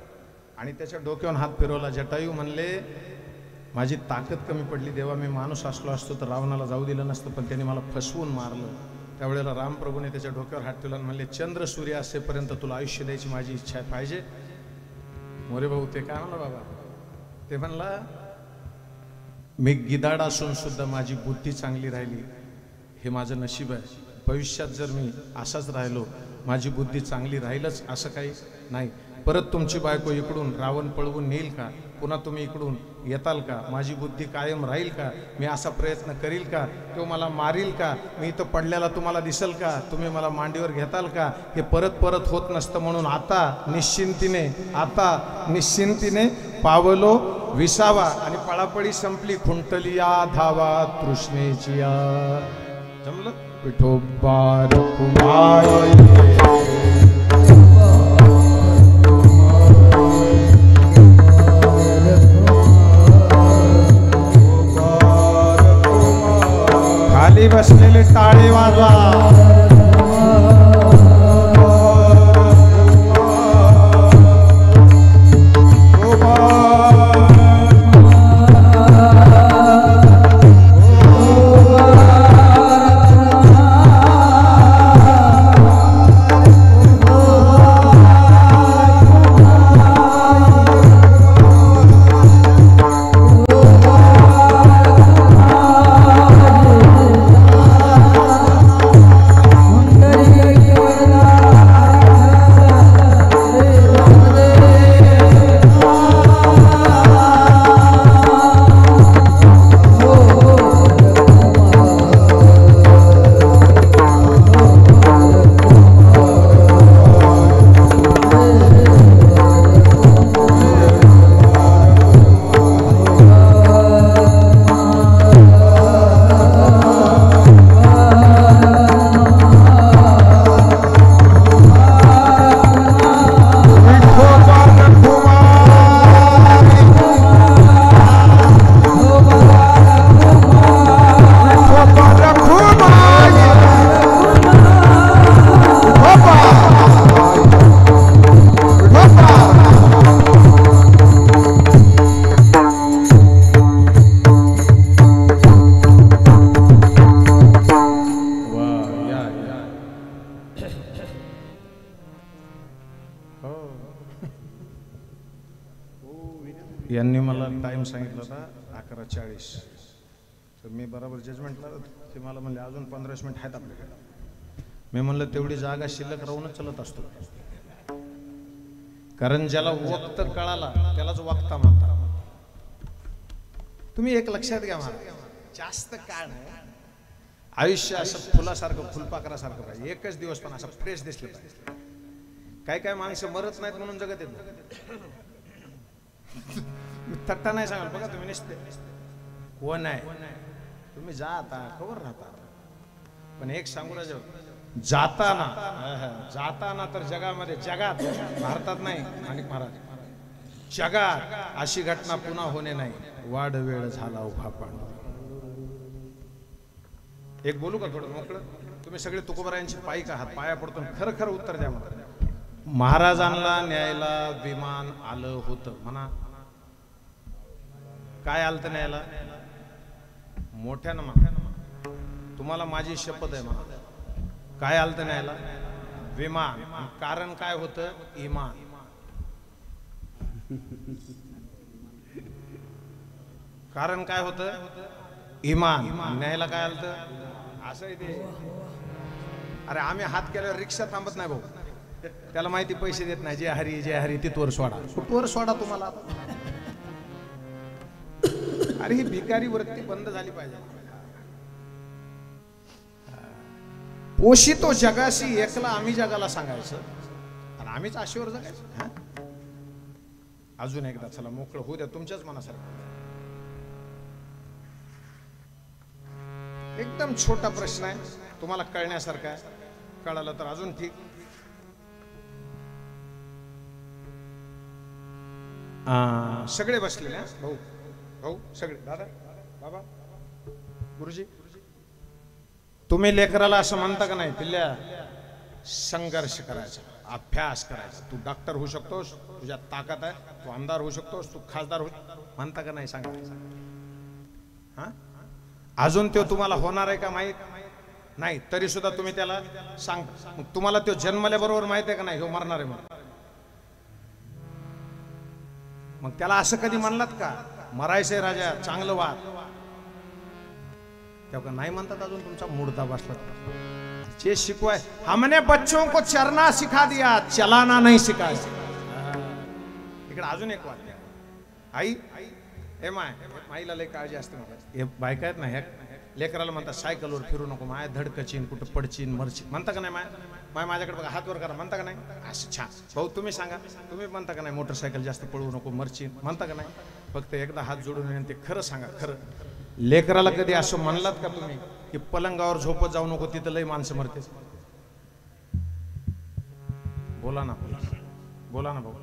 आणि त्याच्या डोक्यावर हात फिरवला. जटायू म्हणले माझी ताकद कमी पडली देवा, मी माणूस असलो असतो तर रावणाला जाऊ दिलं नसतं, पण त्याने मला फसवून मारलं. त्यावेळेला रामप्रभूने त्याच्या डोक्यावर हात ठेवला आणि म्हणले चंद्र सूर्य असेपर्यंत तुला आयुष्य द्यायची माझी इच्छा पाहिजे. मोरे भाऊ ते काय म्हणला बाबा? ते म्हणला मी गिदाड असून सुद्धा माझी बुद्धी चांगली राहिली, हे माझं नशीब आहे. भविष्यात जर मी असाच राहिलो, माझी बुद्धी चांगली राहीलच असं काही नाही. परत तुमची बायको इकडून रावण पळवून नेईल का? पुन्हा तुम्ही इकडून येताल का? माझी बुद्धी कायम राहील का? मी असा प्रयत्न करील का? तो मला मारील का? मी इथं पडल्याला तुम्हाला दिसेल का? तुम्ही मला मांडीवर घेताल का? हे परत परत होत नसतं, म्हणून आता निश्चिंतीने पावलो विसावा. आणि पळापळी संपली. खुंटली या धावा तृष्णेची या. जमलं? विठोबा रखुमाई. खाली बसलेले टाळे वाजवा. यांनी मला टाइम सांगितला होता 11:40. तर मी बरोबर जजमेंटला ते मला म्हणले अजून 15 मिनिट आहेत आपल्याकडे. मी म्हणलं तेवढी जागा शिल्लक राहूनच चलत असतो, कारण ज्याला वक्त कळाला त्यालाच वक्ता म्हणतात. तुम्ही एक लक्षात घ्या, मला जास्त काळ नाही, आयुष्य असं फुलासारखं फुलपाखरासारखं पाहिजे. एकच दिवस पण असं फ्रेश दिसलं पाहिजे. काय काय माणसं मरत नाहीत म्हणून जगत येत. थट्टा नाही सांगाल बघा तुम्ही, निसते कोण आहे तुम्ही जाता खबर राहता. पण एक सांगू राजा, जाताना तर जगामध्ये, जगात भारतात नाही आणि महाराज जगात अशी घटना पुन्हा होणे नाही. वाढ वेळ झाला उभा पांडू. एक बोलू का थोडं मोकळं? तुम्ही सगळे तुकोबरायांची पायी का आहात, पाया पडतो, खरं खरं उत्तर द्या मला. महाराजांना न्यायला विमान आलं होतं म्हणा. काय आलं तर न्यायला? मोठ्यानं म्हणा, तुम्हाला माझी शपथ आहे म्हणा. काय आलं तर न्यायला? विमान. कारण काय होतं? इमान. कारण काय होतं? इमान. न्यायला काय आलं तर असं आहे ते. अरे आम्ही हात केल्यावर रिक्षा थांबत नाही भाऊ, त्याला माहिती पैसे देत नाही. जय हरी तिथवर सोडा. कुठवर सोडा तुम्हाला? अरे ही भिकारी वृत्ती बंद झाली पाहिजे. पोषितो जगाशी एकला आम्ही जगाला सांगायचं आणि आम्हीच आशेवर जगायचं. हा? अजून एकदा चला मोकळं होऊ द्या तुमच्याच मनासारखं. एकदम छोटा प्रश्न आहे, तुम्हाला कळण्यासारखा आहे. कळालं तर अजून ठीक. सगळे बसलेले भाऊ भाऊ सगळे, दादा बाबा गुरुजी, तुम्ही लेकराला असं म्हणता का नाही, पिल्ल्या संघर्ष करायचा, अभ्यास करायचा, तू डॉक्टर होऊ शकतोस, तुझ्यात ताकद आहे, तू आमदार होऊ शकतोस, तू खासदार होऊ म्हणता का नाही सांगा. हा अजून तो तुम्हाला होणार आहे का माहित नाही, तरी सुद्धा तुम्ही त्याला सांगता. मग तुम्हाला तो जन्मल्याबरोबर माहित आहे का नाही हो मरणार आहे म्हणून. मग त्याला असं कधी म्हणलात का मरायचंय राजा चांगलं वाद, तेव्हा नाही म्हणतात. अजून तुमचा मुर्दा बसला. जे शिकवाय हमने बच्चों को चरना सिखा दिया, चलाना नहीं सिखाया. इकडे अजून एक वाक्य, आई हे माईला लय काळजी असते. हे बायका आहेत ना, ह्या लेकराला म्हणतात सायकलवर फिरू नको, माय धडकचीन, कुठं पडचीन मरचीन म्हणता का नाही. माय माझ्याकडे बघा, हात वर करा म्हणता का नाही. असं छान भाऊ तुम्ही सांगा, तुम्ही म्हणता का नाही मोटरसायकल जास्त पळवू नको मरचीन म्हणता का नाही. फक्त एकदा हात जोडून ते खरं सांगा. खरं लेकराला कधी असं म्हणलात का तुम्ही की पलंगावर झोपत जाऊ नको, तिथं लय माणसं मरते. बोला ना बोला ना भाऊ.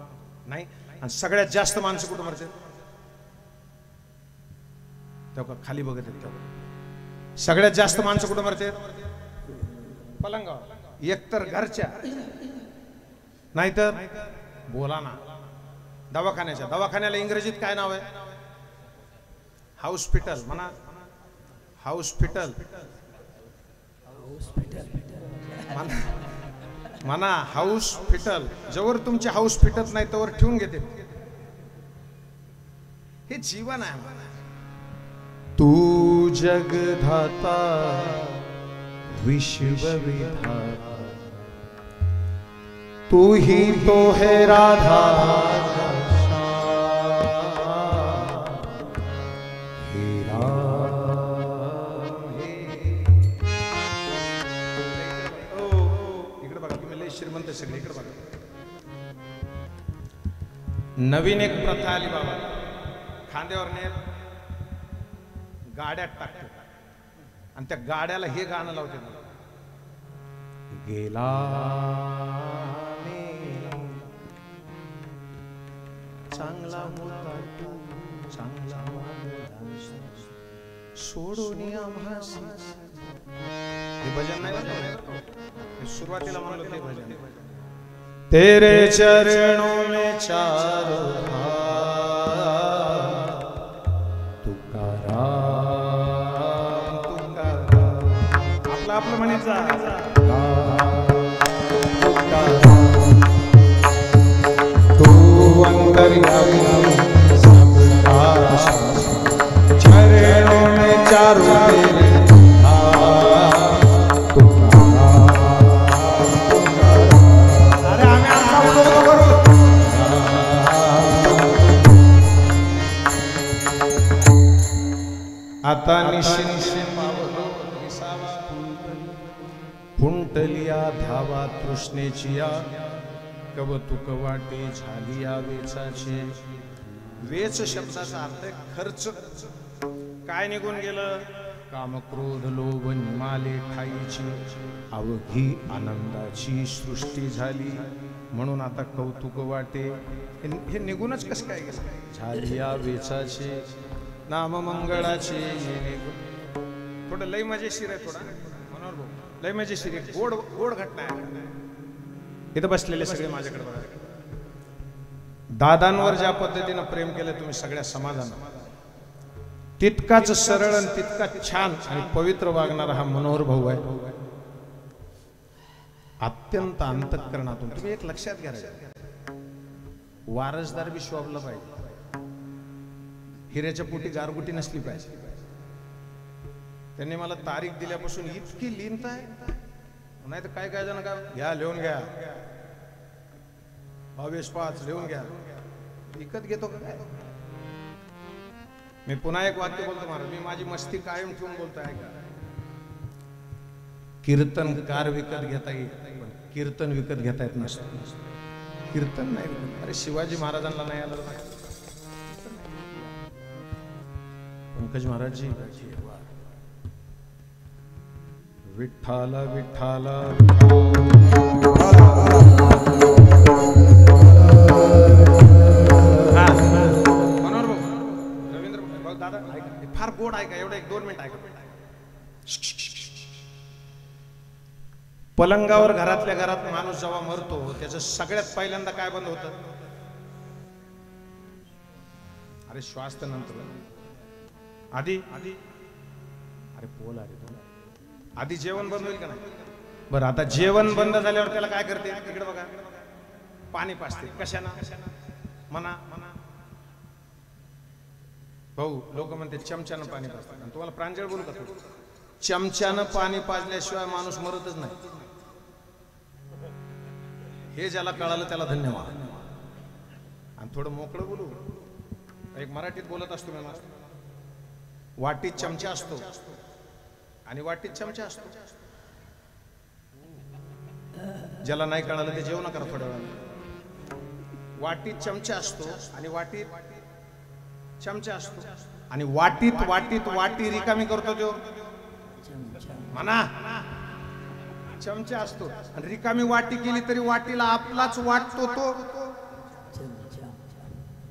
नाही. आणि सगळ्यात जास्त माणसं कुठं मरते तेव्हा खाली बघत आहेत. तेव्हा सगळ्यात जास्त माणसं कुठं मरते पलंगावर, एकतर घरच्या नाहीतर बोला ना दवाखान्याच्या. दवाखान्याला इंग्रजीत काय नाव आहे. हॉस्पिटल म्हणा. हॉस्पिटल म्हणा. हॉस्पिटल जवळ तुमची हाऊस फिटत नाही तोवर ठेवून घेते. हे जीवन आहे. तू जगधाता विश्वविधाता, तू ही तो है राधा श्रीमंत सगळे. इकडे बघा, नवीन एक प्रथा आली बाबा. खांद्यावर नेत गाड्यात टाकतो आणि त्या गाड्याला हे गाणं लावते. गेला चांगला होता तू, चांगला सोडून आम्हासी. हे भजन नाही, सुरुवातीला म्हणलं ते भजन. तेरे चरणों में चारों तुकाराम आपलं आपलं म्हणायचं. तू अंतर्यामी चरणों में चारों आता निशिंशी फुंटलिया धावा तृष्णेची या, कवतुक वाटे झाली या वेचाची. वेच शब्दाचा अर्थ खर्च. काय निघून गेलं. काम क्रोध लोभ निमाले ठाईची, अवघी आनंदाची सृष्टी झाली. म्हणून आता कौतुक वाटे हे निघूनच कसं काय गेलं. झाली या वेचाची नाम मंगळाचे. थोडं लय मजेशीर आहे. थोडा मनोहर भाऊ लय मजेशीर आहे. गोड गोड घटना आहे. इथं बसलेले सगळे माझ्याकडे बघा. दादांवर ज्या पद्धतीनं प्रेम केलं तुम्ही सगळ्या समाजानं, तितकाच सरळ आणि तितकाच छान आणि पवित्र वागणारा हा मनोहर भाऊ आहे. अत्यंत अंतःकरणातून. तुम्ही एक लक्षात घ्या, वारसदार बी शोभला पाहिजे. हिऱ्याच्या पोटी गारगुटी नसली पाहिजे. त्यांनी मला तारीख दिल्यापासून इतकी लिहित आहे. नाही तर काय काय जण काय घ्या लिहून घ्या 22/5 लिहून घ्या. विकत घेतो का काय. मी पुन्हा एक वाक्य बोलतो महाराज. मी माझी मस्ती कायम ठेवून बोलतो आहे का. कीर्तनकार विकत घेता येईल पण कीर्तन विकत घेता येत नसतं. कीर्तन नाही. अरे शिवाजी महाराजांना नाही आलं नाही. पंकज महाराजजी विठ्ठल विठ्ठल मनोहर भाऊ रवींद्र भाऊ दादा ऐका फार गोड ऐका एवढं 1-2 मिनिट ऐका. पलंगावर घरातल्या घरात माणूस जेव्हा मरतो त्याचं सगळ्यात पहिल्यांदा काय बंद होतं? अरे श्वास तर नंतर आधी अरे बोल अरे आधी जेवण बंद होईल का नाही? बरं आता जेवण बंद झाल्यावर त्याला काय करते? इकडे बघा पाणी पाजते. कशाना? म्हणा भाऊ लोक म्हणते चमच्यानं पाणी पाजतात आणि तुम्हाला प्रांजळ बोलू का? चमच्यानं पाणी पाजल्याशिवाय माणूस मरतच नाही. हे ज्याला कळालं त्याला धन्यवाद. आणि थोडं मोकळं बोलू. एक मराठीत बोलत असतो मी. वाटीत चमचा असतो आणि वाटीत चमचा असतो. ज्याला नाही कळालं ते जेवण करा थोड्या वेळा. वाटीत चमचा असतो आणि वाटीत चमचा असतो आणि वाटीत वाटीत वाटी रिकामी करतो तो म्हणा चमचा असतो आणि रिकामी वाटी केली तरी वाटीला आपलाच वाटतो तो.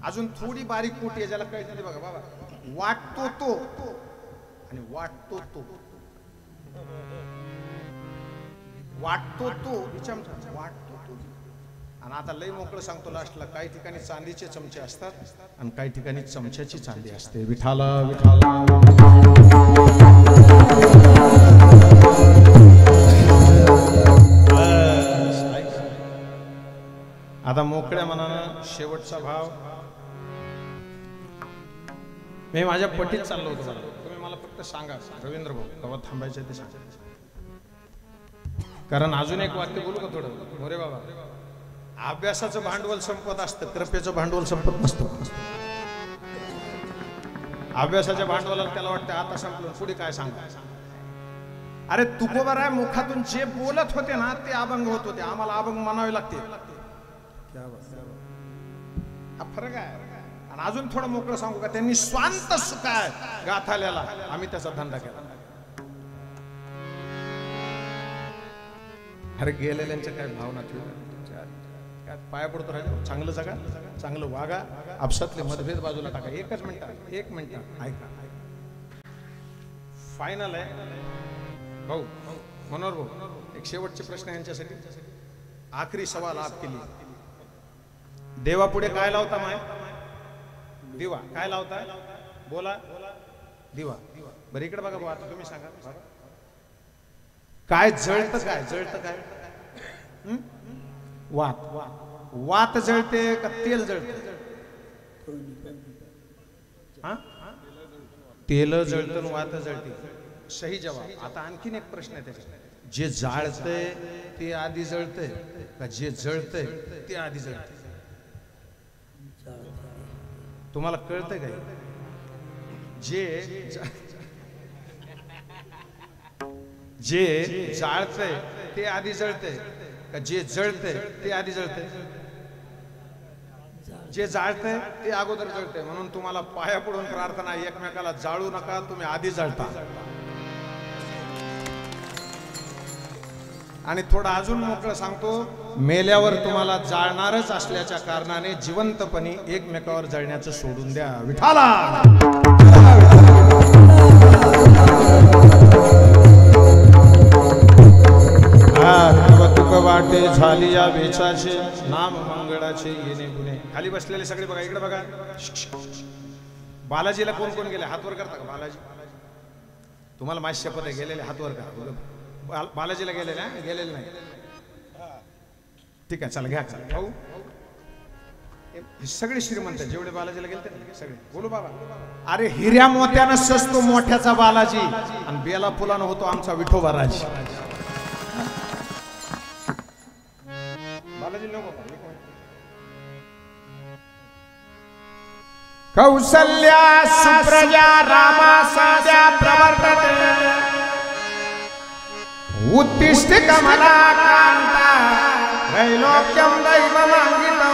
अजून थोडी बारीक मोठी आहे ज्याला कळते बघा बाबा. वाटतो तो आणि वाटतो तो वाटतो तो चमचा वाटतो तो. आणि आता लय मोकळं सांगतो लास्टला. काही ठिकाणी चांदीचे चमचे असतात आणि काही ठिकाणी चमच्याची चांदी असते. विठाला विठाला आता मोकळ्या मनानं शेवटचा भाव. मी माझ्या पटीत चाललो होतो. तुम्ही मला फक्त सांगा रवींद्र भाऊ केव्हा थांबायचं ते सांगा. कारण अजून एक वाक्य बोलू का थोडं? मोरे बाबा अभ्यासाचं भांडवल संपत असतं, कृपेचं भांडवल संपत नसतं. अभ्यासाच्या भांडवलाला त्याला वाटतं आता संपलं पुढे काय सांगा. अरे तुकोबाराय मुखातून जे बोलत होते ना ते अभंग होत होते. आम्हाला अभंग म्हणावे लागते. हा फरक आहे. आणि अजून थोडं मोकळं सांगू का? त्यांनी स्वांत सुखाय गाथाल्याला आम्ही त्याचा धंदा केला. अरे गेलेल्यांच्या काय भावना ठेवल्या पाया पडतो राहिलो. चांगलं जगा, चांगलं वागा, आपसातले मतभेद बाजूला टाका. एकच मिनिट, एक मिनिट ऐका. फायनल आहे भाऊ मनोहर भाऊ. एक शेवटचे प्रश्न यांच्यासाठी. आखरी सवाल आपके लिए. देवा पुढे काय लावता माय? दिवा. काय लावता? बोला. दिवा. बरं इकडे बघा भाऊ. आता तुम्ही सांगा काय जळतं? काय जळतं? काय वात वात जळते का तेल जळते? तेल जळतं वात जळते. सही जवाब. आता आणखीन एक प्रश्न आहे त्याच्यात. जे जाळतंय ते आधी जळतंय का जे जळतंय ते आधी जळतंय? तुम्हाला कळतंय काय? जे जाळतंय ते आधी जळतंय का जे जळतंय ते आधी जळतंय? जे जाळतंय ते अगोदर जळतंय. म्हणून तुम्हाला पाया पडून प्रार्थना, एकमेकाला जाळू नका, तुम्ही आधी जळता. आणि थोडं अजून मोकळं सांगतो. मेल्यावर तुम्हाला जाळणारच असल्याच्या कारणाने जिवंतपणी एकमेकावर जळण्याचं सोडून द्या. विठाला तुक वाटे झाली या बेचाचे नाम मंगळाचे येणे गुणे. खाली बसलेले सगळे बघा. इकडे बघा. बालाजीला कोण कोण गेले? हातवर करता का? बालाजी तुम्हाला माझी शपथ आहे गेलेले हातवर करा. बालाजीला गेलेले? गेलेले नाही. ठीक आहे चला घ्या. चला भाऊ सगळे श्रीमंत जेवढे बालाजीला गेले ते सगळे बोलू बाबा. अरे हिऱ्या मोत्यानं सजतो मोठ्याचा बालाजी आणि बेला फुलानं होतो आमचा विठोबा राज. बालाजी नको. कौसल्या सुप्रजा रामा साध्या प्रवर्तते उत्तिष्ठ कमला कांता त्रैलोक्यं दैवमाङ्गितम्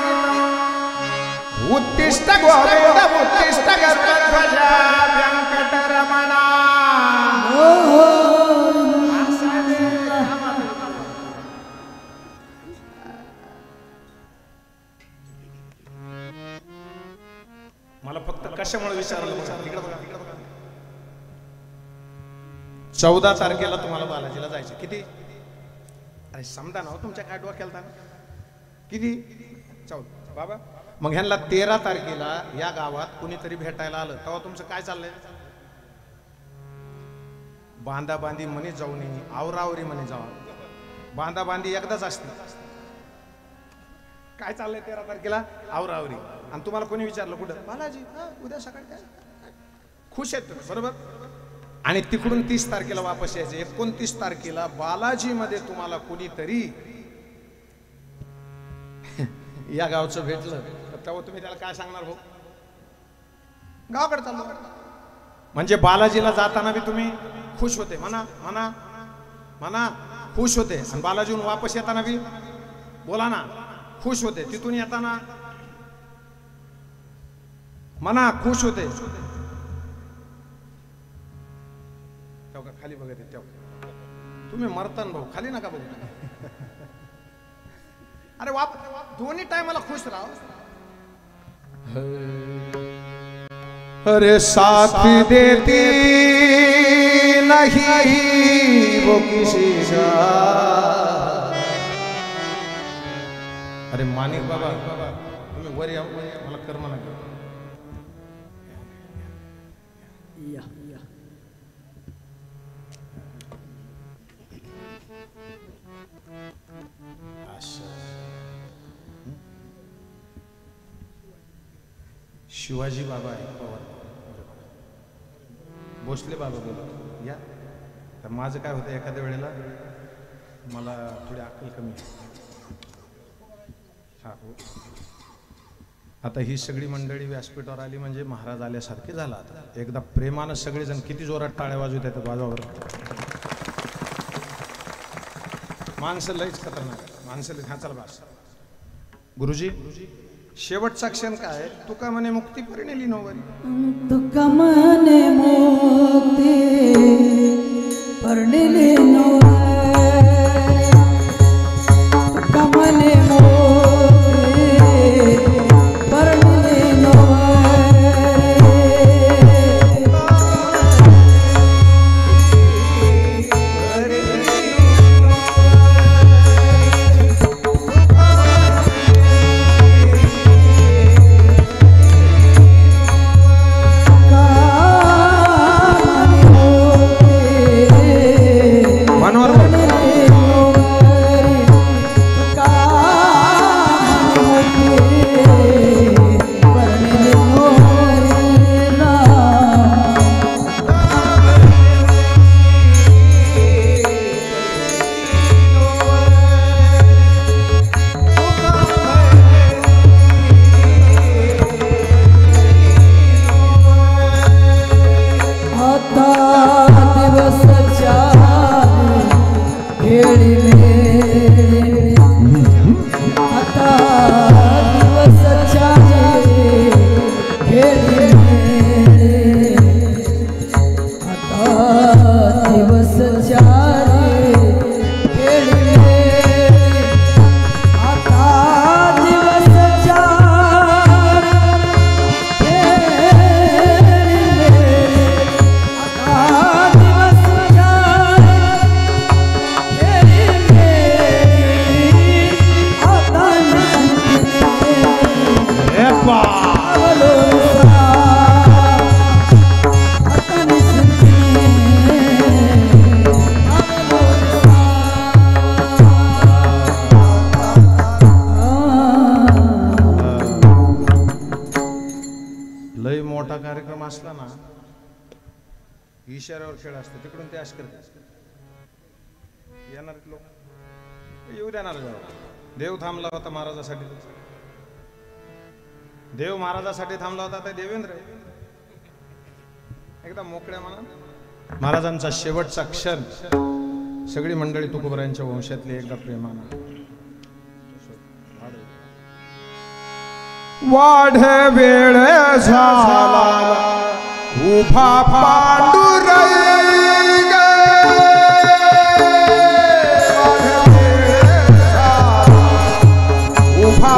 उत्तिष्ठ गोविंद उत्तिष्ठ गरुडध्वजा वेंकटरमणा मला फक्त कशामुळे विचारलं बघा इकडे बघा 14 तारखेला तुम्हाला बालाजीला जायचं किती अरे समजा ना तुमच्या काय डोक्याला किती 14 बाबा मग ह्यांना 13 तारखेला या गावात कुणीतरी भेटायला आलं तेव्हा तुमचं काय चाललंय बांधा बांधी म्हणे जाऊ नये आवरावरी म्हणे जाऊ बांधा बांधी एकदाच असते काय चाललंय 13 तारखेला आवरावरी आणि तुम्हाला कोणी विचारलं कुठं बालाजी उद्या सकाळी काय खुश आहेत बरोबर आणि तिकडून 30 तारखेला वापस यायचे 29 तारखेला बालाजी मध्ये तुम्हाला कोणीतरी या गावचं भेटलं तेव्हा तुम्ही त्याला काय सांगणार भाऊ गावाकडे चाललो म्हणजे बालाजीला जाताना बी तुम्ही खुश होते म्हणा म्हणा म्हणा खुश होते आणि बालाजीहून वापस येताना बी बोला ना खुश होते तिथून येताना म्हणा खुश होते तेव्हा खाली बघत तेव्हा तुम्ही मरतान भाऊ खाली नका बघू अरे दोन्ही टाइमला खुश राहा अरे साथ देती नहीं वो किसी का अरे मानिक बाबा तुम्ही वर या मला कर्म नका शिवाजी बाबा आहे पवार भोसले बाबा बोलत या तर माझं काय होतं एखाद्या वेळेला मला थोडी अक्कल कमी हा हो आता ही सगळी मंडळी व्यासपीठावर आली म्हणजे महाराज आल्यासारखे झाला आता एकदा प्रेमानं सगळेजण किती जोरात टाळ्या वाजवत आहेत बाजावर माणसं लईच खतरनाक माणसं हा चला बास गुरुजी शेवटचा क्षण काय तुका म्हणे मुक्ती परिणेली नोवरी तुका म्हणे मुक्ती परिणेली नोवरी तुका म्हणे मुक्ती परिणेली इशाऱ्यावर खेळ असतो तिकडून ते असे करते येणार लोक येऊ देणार देव थांबला होता महाराजासाठी देव महाराजासाठी थांबला होता तर देवेंद्र एकदा मोकळ्या मनात महाराजांचा शेवटचा क्षण सगळी मंडळी तुकोबरायांच्या वंशातली एकदा प्रेमानं वाढ वेळ झाला उभा पांडुरंग उभा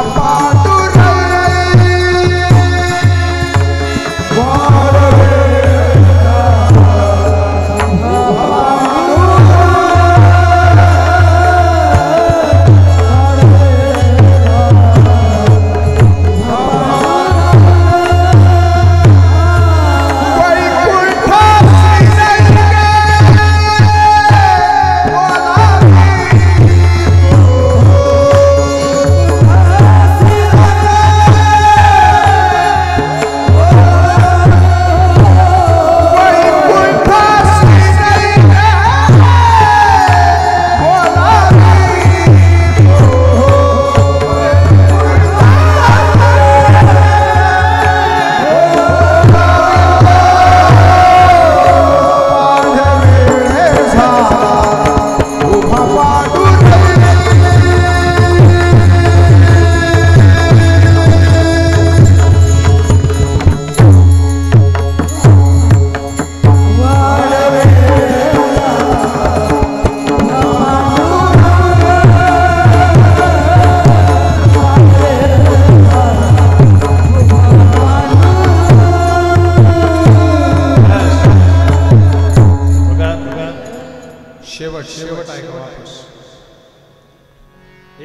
शेवट ऐका वापस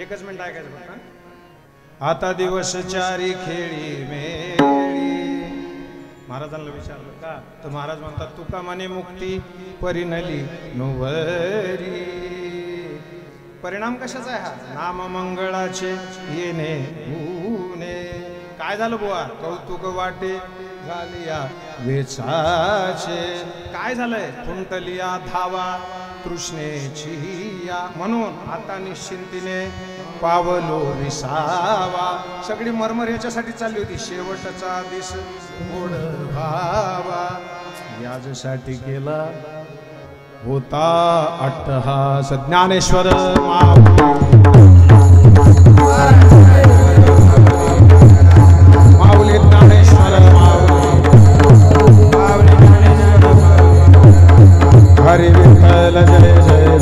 एकच मिनिट ऐकायचं बघा. आता दिवस चारी खेळी मेळी महाराजांना विचारलं का तर महाराज म्हणतात तुका मने मुक्ती परिणली नुवरी. परिणाम कशाचा आहे हा नाम मंगळाचे येणे ऊने. काय झालं बुवा कौतुक वाटे झालिया वेचाचे. काय झालंय फुंटलिया धावा तृष्णेची या म्हणून आता निश्चिंतीने पावलो विसावा. सगळी मरमर याच्यासाठी चालली होती शेवटचा दिस गोड भावा याच्यासाठी केला होता अट्टहास. ज्ञानेश्वर माऊली ज्ञानेश्वर हरि विठ्ठल जय जय